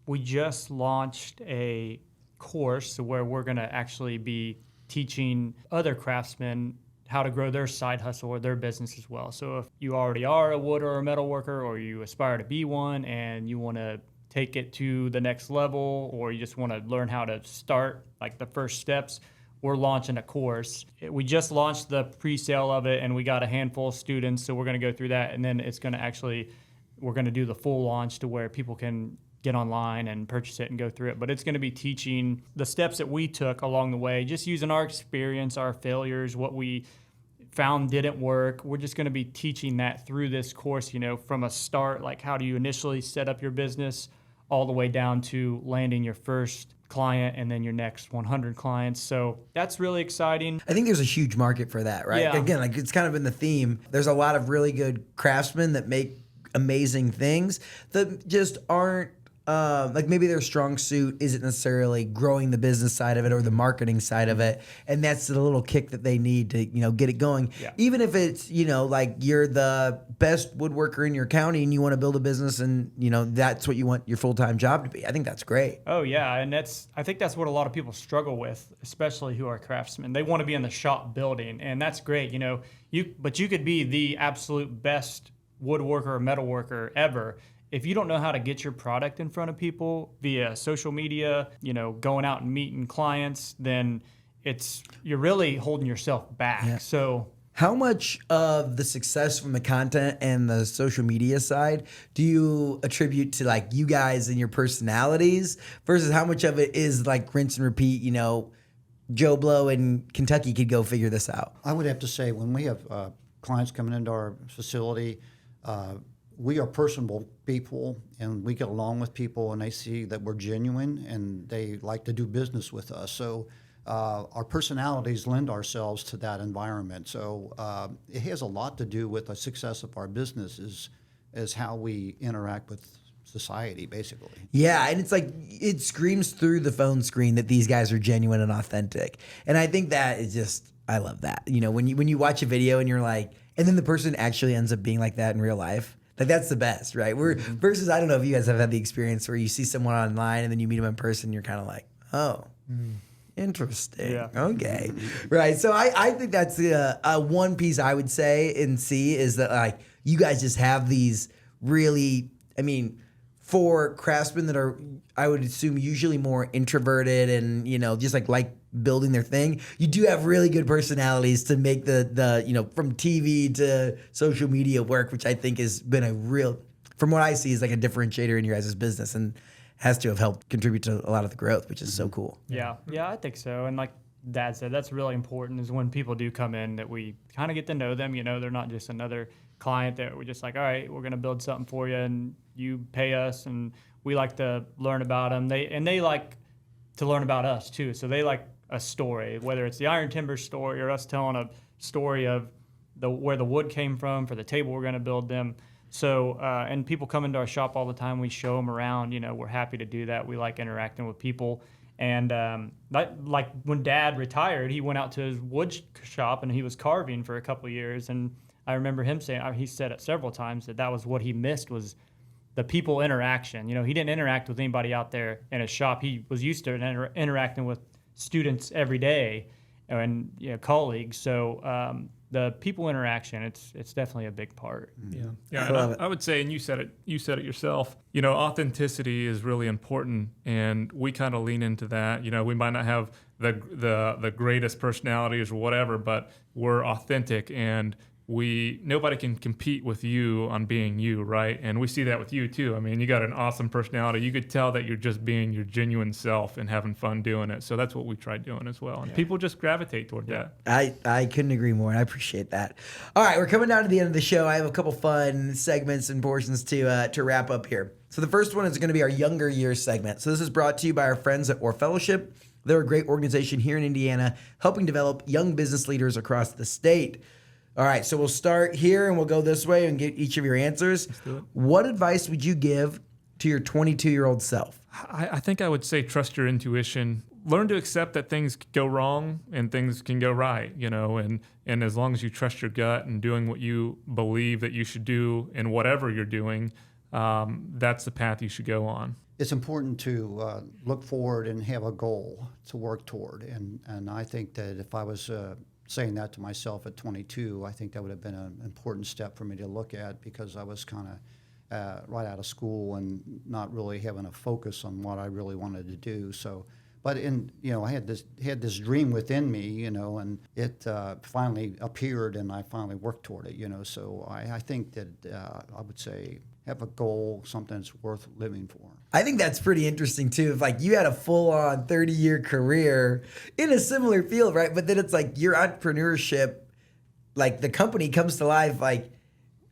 we just launched a course where we're going to actually be teaching other craftsmen how to grow their side hustle or their business as well. So if you already are a wood or a metal worker, or you aspire to be one and you want to take it to the next level, or you just want to learn how to start like the first steps, we're launching a course. We just launched the pre-sale of it and we got a handful of students. So we're going to go through that, and then we're going to do the full launch to where people can get online and purchase it and go through it. But it's going to be teaching the steps that we took along the way, just using our experience, our failures, what we found didn't work. We're just going to be teaching that through this course, from a start, like how do you initially set up your business, all the way down to landing your first client and then your next 100 clients. So that's really exciting. I think there's a huge market for that, right? Yeah. Again, like it's kind of been the theme. There's a lot of really good craftsmen that make amazing things that just aren't like maybe their strong suit isn't necessarily growing the business side of it or the marketing side of it, and that's the little kick that they need to get it going. Yeah. Even if it's like you're the best woodworker in your county and you want to build a business and that's what you want your full-time job to be. I think that's great. Oh yeah, and I think that's what a lot of people struggle with, especially who are craftsmen. They want to be in the shop building, and that's great. But you could be the absolute best woodworker or metalworker ever. If you don't know how to get your product in front of people via social media, going out and meeting clients, then you're really holding yourself back. Yeah. So how much of the success from the content and the social media side do you attribute to like you guys and your personalities versus how much of it is like rinse and repeat, Joe Blow in Kentucky could go figure this out? I would have to say when we have clients coming into our facility, we are personable people, and we get along with people, and they see that we're genuine, and they like to do business with us. So our personalities lend ourselves to that environment. So it has a lot to do with the success of our business is how we interact with society, basically. Yeah, and it's like it screams through the phone screen that these guys are genuine and authentic. And I think that is just, I love that. When you watch a video and you're like, and then the person actually ends up being like that in real life. Like that's the best, right? Versus, I don't know if you guys have had the experience where you see someone online and then you meet them in person and you're kind of like, oh, interesting. Yeah. Okay. Right. So I think that's one piece I would say and see is that like you guys just have these really, for craftsmen that are, I would assume, usually more introverted and, just like building their thing, you do have really good personalities to make the from TV to social media work, which I think has been a real, from what I see, is like a differentiator in your guys' business and has to have helped contribute to a lot of the growth, which is so cool. Yeah, I think so. And like Dad said, that's really important is when people do come in that we kind of get to know them. They're not just another client that we're just like, all right, we're going to build something for you and you pay us, and we like to learn about them. They like to learn about us too. So they like a story, whether it's the Iron Timber story or us telling a story of where the wood came from for the table we're going to build them. So, and people come into our shop all the time. We show them around. We're happy to do that. We like interacting with people. And like when Dad retired, he went out to his wood shop and he was carving for a couple of years. And I remember him saying, he said it several times, that was what he missed, was the people interaction. He didn't interact with anybody out there in his shop. He was used to interacting with students every day and colleagues. So the people interaction, it's definitely a big part. Yeah. I would say, and you said it yourself, authenticity is really important, and we kind of lean into that. We might not have the greatest personalities or whatever, but we're authentic, and nobody can compete with you on being you, right? And we see that with you too. I mean, you got an awesome personality. You could tell that you're just being your genuine self and having fun doing it. So that's what we try doing as well. And people just gravitate toward that. I couldn't agree more, and I appreciate that. All right, we're coming down to the end of the show. I have a couple fun segments and portions to wrap up here. So the first one is going to be our Younger Years segment. So this is brought to you by our friends at Orr Fellowship. They're a great organization here in Indiana, helping develop young business leaders across the state. All right, so we'll start here and we'll go this way and get each of your answers. Let's do it. What advice would you give to your 22-year-old self? I think I would say trust your intuition. Learn to accept that things go wrong and things can go right, and as long as you trust your gut and doing what you believe that you should do in whatever you're doing, that's the path you should go on. It's important to look forward and have a goal to work toward. And I think that if I was saying that to myself at 22, I think that would have been an important step for me to look at, because I was kind of right out of school and not really having a focus on what I really wanted to do. So, but I had this dream within me, and it finally appeared, and I finally worked toward it. So I think that I would say have a goal, something that's worth living for. I think that's pretty interesting too. If you had a full-on 30-year career in a similar field, right? But then it's your entrepreneurship, the company comes to life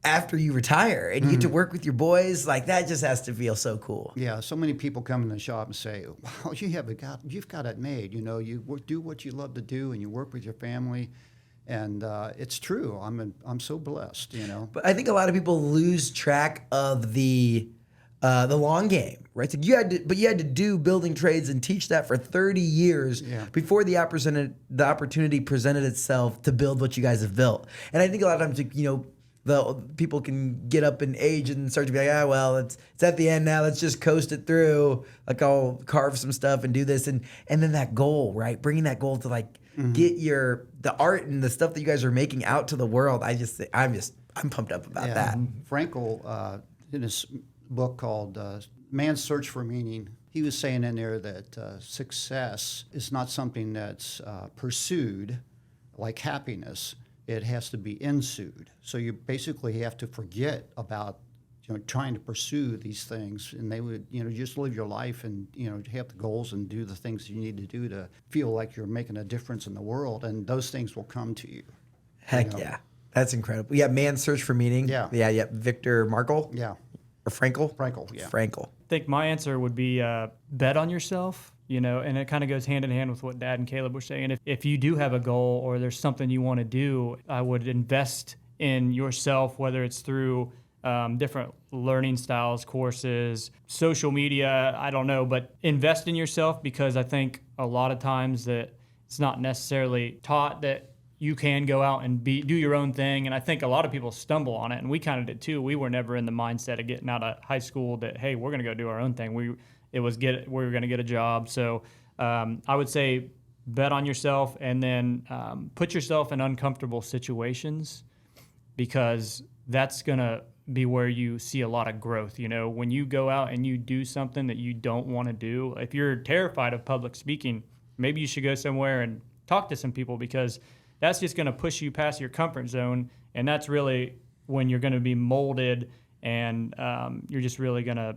after you retire and you get to work with your boys. That just has to feel so cool. Yeah, so many people come in the shop and say, "Wow, you've got it made. You do what you love to do, and you work with your family." And it's true. I'm so blessed, But I think a lot of people lose track of the long game, right? So you had to do building trades and teach that for 30 years before the opportunity presented itself to build what you guys have built. And I think a lot of times, the people can get up in age and start to be like, well, it's at the end now. Let's just coast it through. I'll carve some stuff and do this, and then that goal, right? Bringing that goal to get the art and the stuff that you guys are making out to the world. I'm pumped up about that. Frankel, in his book called Man's Search for Meaning, he was saying in there that success is not something that's pursued like happiness. It has to be ensued. So you basically have to forget about trying to pursue these things, and they would just live your life and have the goals and do the things you need to do to feel like you're making a difference in the world, and those things will come to you. Heck yeah, that's incredible. Yeah, Man's Search for Meaning. Yeah. Victor Markle. Yeah. Or Frankel. Yeah. Frankel. I think my answer would be bet on yourself. And it kind of goes hand in hand with what Dad and Caleb were saying. If you do have a goal or there's something you want to do, I would invest in yourself, whether it's through different learning styles, courses, social media, I don't know, but invest in yourself, because I think a lot of times that it's not necessarily taught that you can go out and do your own thing. And I think a lot of people stumble on it, and we kind of did too. We were never in the mindset of getting out of high school that, hey, we're going to go do our own thing. We were going to get a job. So I would say bet on yourself, and then put yourself in uncomfortable situations, because that's going to be where you see a lot of growth. When you go out and you do something that you don't want to do, if you're terrified of public speaking, maybe you should go somewhere and talk to some people, because that's just going to push you past your comfort zone. And that's really when you're going to be molded, and you're just really going to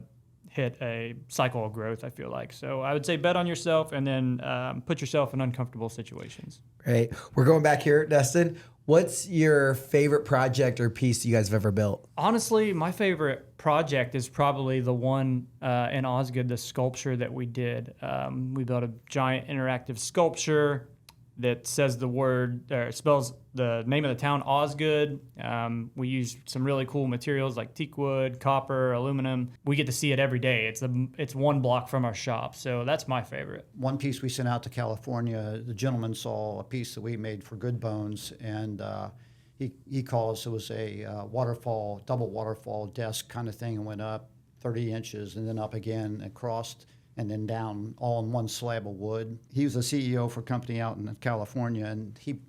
hit a cycle of growth, I feel like. So I would say bet on yourself, and then put yourself in uncomfortable situations. Great. We're going back here, Dustin. What's your favorite project or piece you guys have ever built? Honestly, my favorite project is probably the one in Osgood, the sculpture that we did. We built a giant interactive sculpture. that says the word, or spells the name of the town, Osgood. We use some really cool materials like teak wood, copper, aluminum. We get to see it every day. It's one block from our shop, so that's my favorite. One piece we sent out to California, the gentleman saw a piece that we made for Good Bones, and he called us. It was a double waterfall desk kind of thing, and went up 30 inches and then up again and crossed and then down all in one slab of wood. He was a CEO for a company out in California, and he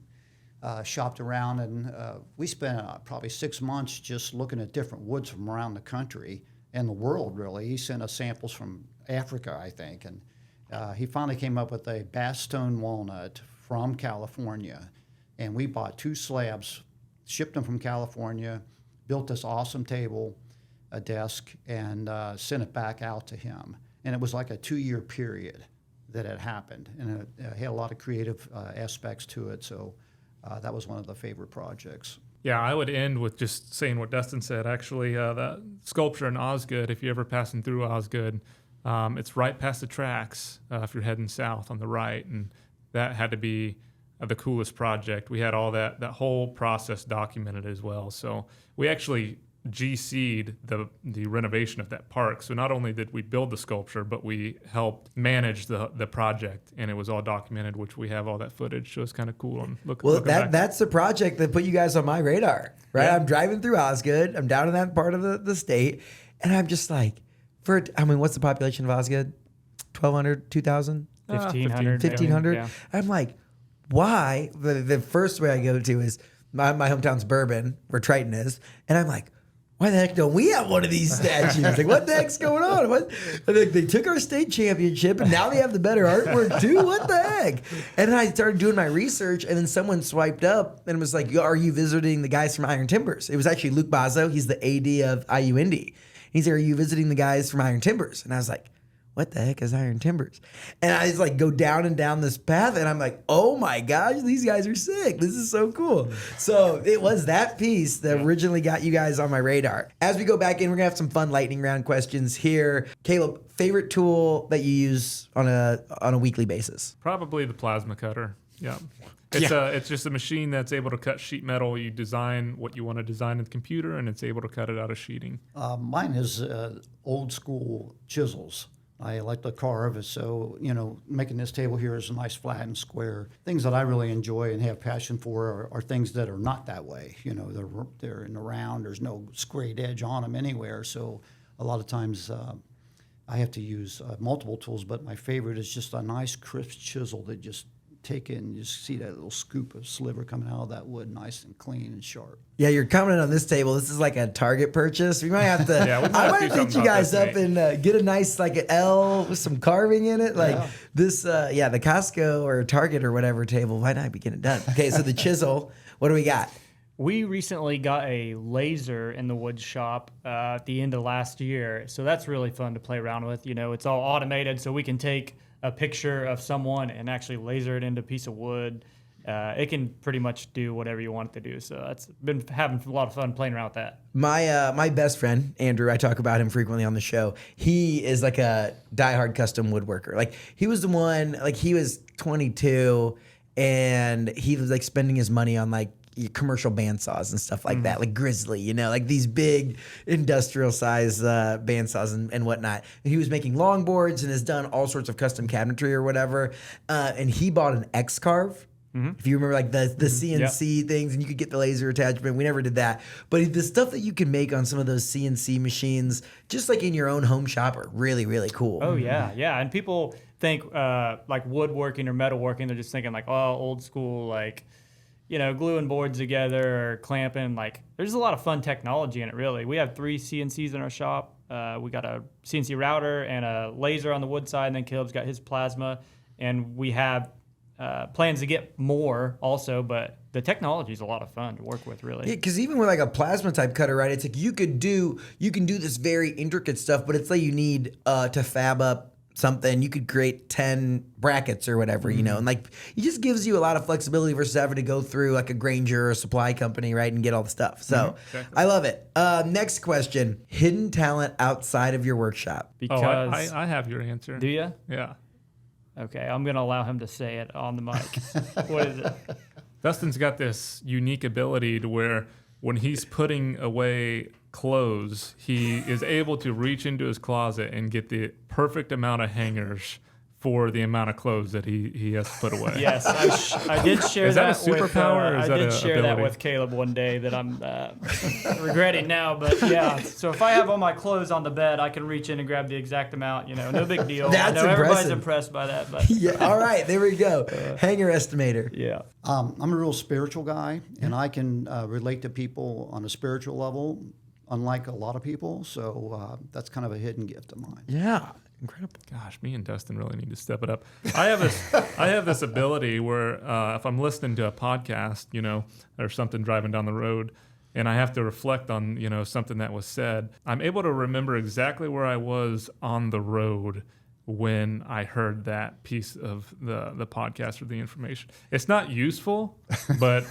shopped around, and we spent probably 6 months just looking at different woods from around the country and the world, really. He sent us samples from Africa, I think, and he finally came up with a bass stone walnut from California, and we bought 2 slabs, shipped them from California, built this awesome table, a desk, and sent it back out to him. And it was like a 2-year period that had happened, and it had a lot of creative aspects to it. So that was one of the favorite projects. Yeah, I would end with just saying what Dustin said. Actually, that sculpture in Osgood, if you're ever passing through Osgood, it's right past the tracks if you're heading south on the right, and that had to be the coolest project. We had all that whole process documented as well. So we actually GC'd the renovation of that park. So not only did we build the sculpture, but we helped manage the project, and it was all documented, which we have all that footage. So it's kind of cool. That's the project that put you guys on my radar, right? Yeah. I'm driving through Osgood. I'm down in that part of the state, and I'm just like, what's the population of Osgood? 1,200, 2,000? 1,500. 1,500? Yeah. I'm like, why? The first way I go to is my hometown's Bourbon, where Triton is, and I'm like, why the heck don't we have one of these statues? Like, what the heck's going on? They took our state championship, and now they have the better artwork too? What the heck? And then I started doing my research, and then someone swiped up and was like, are you visiting the guys from Iron Timbers? It was actually Luke Bazzo. He's the AD of IU Indy. He said, are you visiting the guys from Iron Timbers? And I was like, what the heck is Iron Timbers? And I just like go down and down this path, and I'm like, oh my gosh, these guys are sick. This is so cool. So it was that piece that originally got you guys on my radar. As we go back in, we're gonna have some fun lightning round questions here. Caleb, favorite tool that you use on a weekly basis? Probably the plasma cutter. Yeah. It's just a machine that's able to cut sheet metal. You design what you want to design in the computer, and it's able to cut it out of sheeting. Mine is old school chisels. I like to carve, so, making this table here is a nice flat and square. Things that I really enjoy and have passion for are things that are not that way. They're in the round. There's no scraped edge on them anywhere. So a lot of times I have to use multiple tools, but my favorite is just a nice crisp chisel that just take it and you just see that little scoop of sliver coming out of that wood, nice and clean and sharp. Yeah, you're coming on this table. This is like a Target purchase. We might have to. I might hit you guys up and get a nice like an L with some carving in it, like this. The Costco or Target or whatever table might not be getting done. Okay, so the chisel. What do we got? We recently got a laser in the wood shop at the end of last year, so that's really fun to play around with. It's all automated, so we can take a picture of someone and actually laser it into a piece of wood. It can pretty much do whatever you want it to do. So that's been having a lot of fun playing around with that. My best friend, Andrew, I talk about him frequently on the show. He is like a diehard custom woodworker. Like he was the one, like he was 22 and he was like spending his money on like commercial bandsaws and stuff like that, like Grizzly, like these big industrial size bandsaws and whatnot. And he was making longboards and has done all sorts of custom cabinetry or whatever. And he bought an X-Carve. If you remember like the CNC things, and you could get the laser attachment. We never did that. But the stuff that you can make on some of those CNC machines, just like in your own home shop, are really, really cool. Oh, yeah. Yeah. And people think like woodworking or metalworking, they're just thinking like, old school, like, gluing boards together or clamping. Like, there's a lot of fun technology in it, really. We have 3 CNCs in our shop. We got a CNC router and a laser on the wood side, and then Caleb's got his plasma. And we have plans to get more also, but the technology is a lot of fun to work with, really. Yeah, because even with like a plasma type cutter, right? It's like you can do this very intricate stuff, but it's like you need to fab up something. You could create 10 brackets or whatever, and like it just gives you a lot of flexibility versus having to go through like a Grainger or a supply company, right, and get all the stuff. So exactly. I love it. Next question: hidden talent outside of your workshop. Because I have your answer. Do you? Yeah. Okay, I'm going to allow him to say it on the mic. What is it? Dustin's got this unique ability to where when he's putting away clothes, he is able to reach into his closet and get the perfect amount of hangers for the amount of clothes that he has to put away. Yes, I did share Is that a with, superpower or is I that did a share that ability? with Caleb one day that I'm regretting now. But yeah, so if I have all my clothes on the bed, I can reach in and grab the exact amount. No big deal. That's I know everybody's impressive. impressed by that, but Yeah. All right. There we go. Hanger estimator. yeah. I'm a real spiritual guy, and I can relate to people on a spiritual level, unlike a lot of people. So that's kind of a hidden gift of mine. Yeah. Incredible. Gosh, me and Dustin really need to step it up. I have this ability where if I'm listening to a podcast, or something driving down the road, and I have to reflect on, something that was said, I'm able to remember exactly where I was on the road when I heard that piece of the podcast or the information. It's not useful, but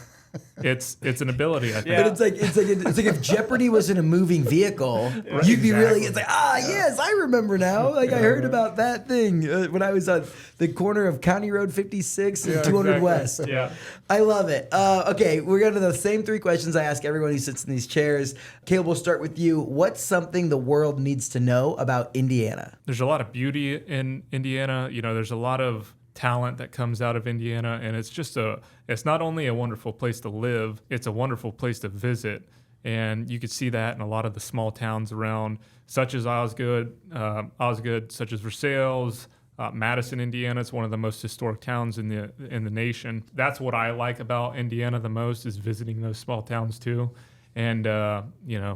it's an ability, I think. Yeah. But it's like if Jeopardy was in a moving vehicle, you'd be really. It's like yes, I remember now. Like I heard about that thing when I was on the corner of County Road 56 and 200 exactly. West. Yeah. I love it. Okay, we're going to the same three questions I ask everyone who sits in these chairs. Caleb, we'll start with you. What's something the world needs to know about Indiana? There's a lot of beauty in Indiana. There's a lot of talent that comes out of Indiana, and it's not only a wonderful place to live, it's a wonderful place to visit. And you could see that in a lot of the small towns around, such as Osgood, such as Versailles, Madison, Indiana. It's one of the most historic towns in the nation. That's what I like about Indiana the most, is visiting those small towns too. And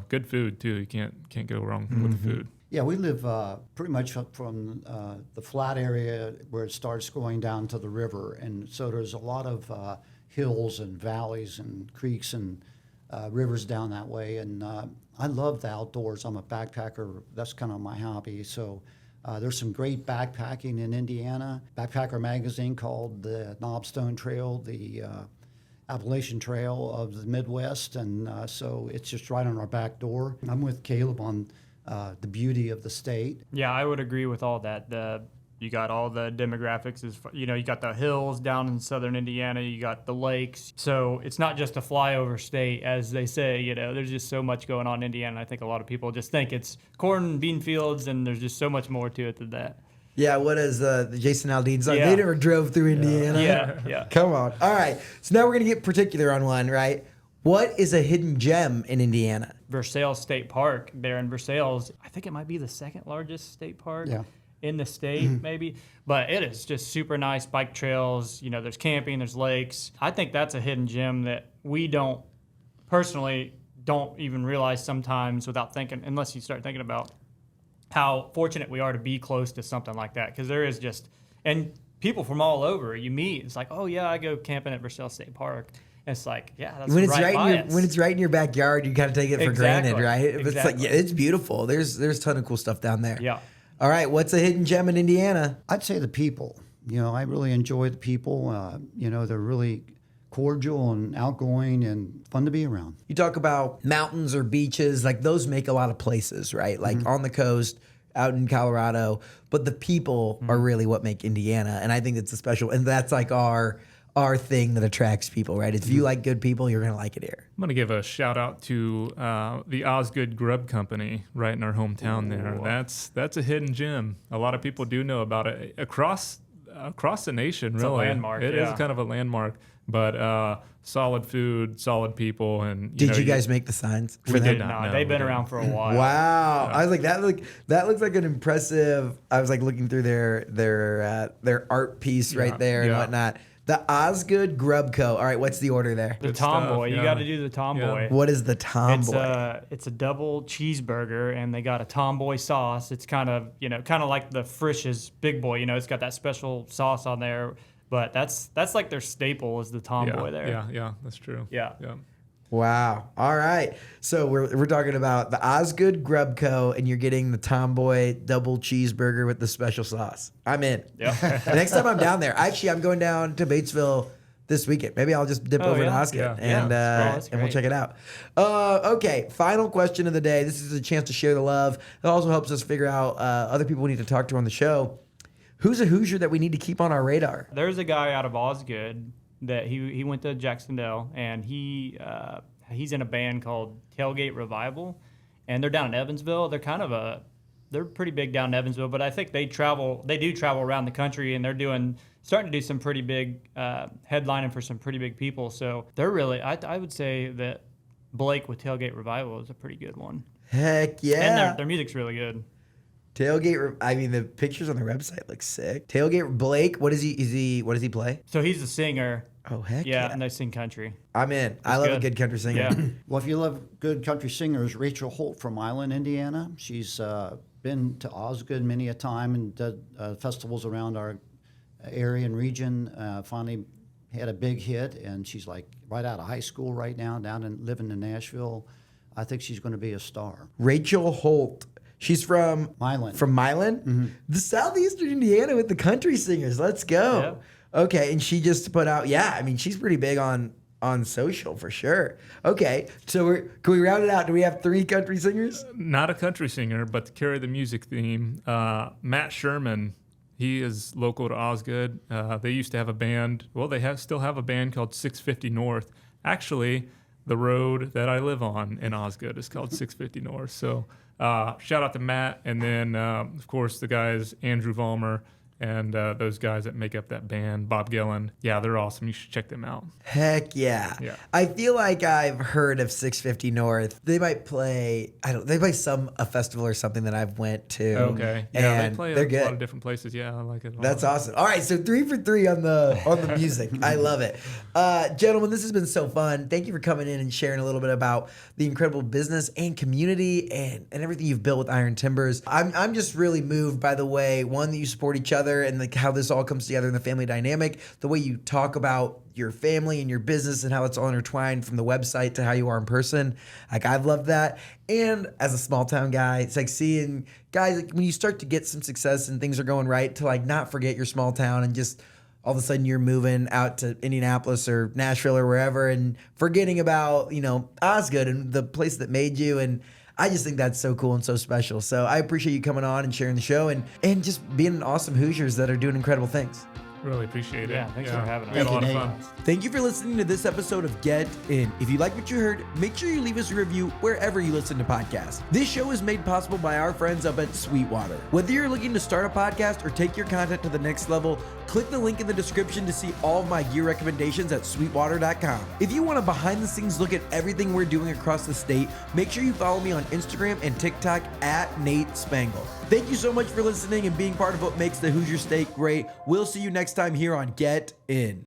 good food too. You can't go wrong with the food. Yeah, we live pretty much up from the flat area where it starts going down to the river. And so there's a lot of hills and valleys and creeks and rivers down that way. And I love the outdoors. I'm a backpacker. That's kind of my hobby. So there's some great backpacking in Indiana. Backpacker magazine called the Knobstone Trail, the Appalachian Trail of the Midwest. And so it's just right on our back door. I'm with Caleb on the beauty of the state. Yeah, I would agree with all that. You got all the demographics. You got the hills down in southern Indiana. You got the lakes. So it's not just a flyover state, as they say. There's just so much going on in Indiana. I think a lot of people just think it's corn and bean fields, and there's just so much more to it than that. Yeah, what is the Jason Aldean song? Yeah. They never drove through Indiana. Yeah. Come on. All right. So now we're going to get particular on one, right? What is a hidden gem in Indiana? Versailles State Park there in Versailles. I think it might be the second largest state park in the state, maybe. But it is just super nice bike trails. There's camping, there's lakes. I think that's a hidden gem that we don't even realize sometimes without thinking, unless you start thinking about how fortunate we are to be close to something like that. Because there is just, and people from all over you meet. It's like, oh yeah, I go camping at Versailles State Park. It's like, yeah, that's when it's right by us. when it's right in your backyard, you kind of take it for Exactly. granted, right? But it's like, Exactly. yeah, it's beautiful. There's a ton of cool stuff down there. Yeah. All right, what's a hidden gem in Indiana? I'd say the people. I really enjoy the people. They're really cordial and outgoing and fun to be around. You talk about mountains or beaches, like those make a lot of places, right? Like on the coast, out in Colorado, but the people are really what make Indiana, and I think it's a special. And that's like our thing that attracts people, right? If you like good people, you're gonna like it here. I'm going to give a shout out to the Osgood Grub Company right in our hometown there. That's a hidden gem. A lot of people do know about it across the nation, It's a really. landmark, It yeah. is kind of a landmark, but solid food, solid people. And Did you guys make the signs for We them? did not. No, No, they've we been didn't. around for a while. Wow. I was like, that looks like an impressive. I was like looking through their art piece right there and yeah. whatnot. The Osgood Grub Co. All right, what's the order there? The Good Tomboy. stuff, You yeah. got to do the Tomboy. What is the Tomboy? It's a double cheeseburger, and they got a Tomboy sauce. It's kind of like the Frisch's Big Boy. It's got that special sauce on there. But that's like their staple is the Tomboy there. Yeah, that's true. Yeah. Wow. All right. So we're talking about the Osgood Grub Co. and you're getting the Tomboy double cheeseburger with the special sauce. I'm in. Yeah. Next time I'm down there, actually, I'm going down to Batesville this weekend. Maybe I'll just dip over to yeah? Osgood Yeah. and that's and we'll great. check it out. Okay. Final question of the day. This is a chance to share the love. It also helps us figure out other people we need to talk to on the show. Who's a Hoosier that we need to keep on our radar? There's a guy out of Osgood that he went to Jacksonville, and he's in a band called Tailgate Revival, and they're down in Evansville. They're pretty big down in Evansville, but I think they do travel around the country, and they're starting to do some pretty big headlining for some pretty big people. So they're really, I would say that Blake with Tailgate Revival is a pretty good one. Heck yeah. And their music's really good. The pictures on the website look sick. Tailgate Blake, what does he play? So he's the singer. Oh, heck Yeah, and they sing country. I'm in. I love a good country singer. Yeah. Well, if you love good country singers, Rachel Holt from Milan, Indiana. She's been to Osgood many a time and did festivals around our area and region. Finally had a big hit, and she's like right out of high school right now, living in Nashville. I think she's going to be a star. Rachel Holt. She's from Milan. From Milan? Mm-hmm. The southeastern Indiana with the country singers. Let's go. Yeah. Okay, and she just put out, she's pretty big on social for sure. Okay, so can we round it out? Do we have 3 country singers? Not a country singer, but to carry the music theme, Matt Sherman. He is local to Osgood. They used to have a band. Well, they still have a band called 650 North. Actually, the road that I live on in Osgood is called 650 North. So shout out to Matt. And then, of course, the guys, Andrew Vollmer, and those guys that make up that band, Bob Gillen. Yeah, they're awesome. You should check them out. Heck yeah. Yeah. I feel like I've heard of 650 North. They might play, they play a festival or something that I've went to. Okay. Yeah, and they play they're a good. lot of different places. Yeah, I like it a lot. That's awesome. All right, so 3 for 3 on the music. I love it. Gentlemen, this has been so fun. Thank you for coming in and sharing a little bit about the incredible business and community and everything you've built with Iron Timbers. I'm just really moved by the way, one, that you support each other and how this all comes together in the family dynamic, the way you talk about your family and your business and how it's all intertwined from the website to how you are in person. Like, I've loved that. And as a small town guy, it's like seeing guys, like, when you start to get some success and things are going right, to like not forget your small town and just all of a sudden you're moving out to Indianapolis or Nashville or wherever and forgetting about, Osgood and the place that made you. And I just think that's so cool and so special. So I appreciate you coming on and sharing the show and just being awesome Hoosiers that are doing incredible things. Really appreciate it. Yeah, thanks for having us. We had a lot of Thank fun. you, Thank you for listening to this episode of Get In. If you like what you heard, make sure you leave us a review wherever you listen to podcasts. This show is made possible by our friends up at Sweetwater. Whether you're looking to start a podcast or take your content to the next level, click the link in the description to see all of my gear recommendations at sweetwater.com. If you want a behind the scenes look at everything we're doing across the state, make sure you follow me on Instagram and TikTok at Nate Spangle. Thank you so much for listening and being part of what makes the Hoosier State great. We'll see you next time here on Get In.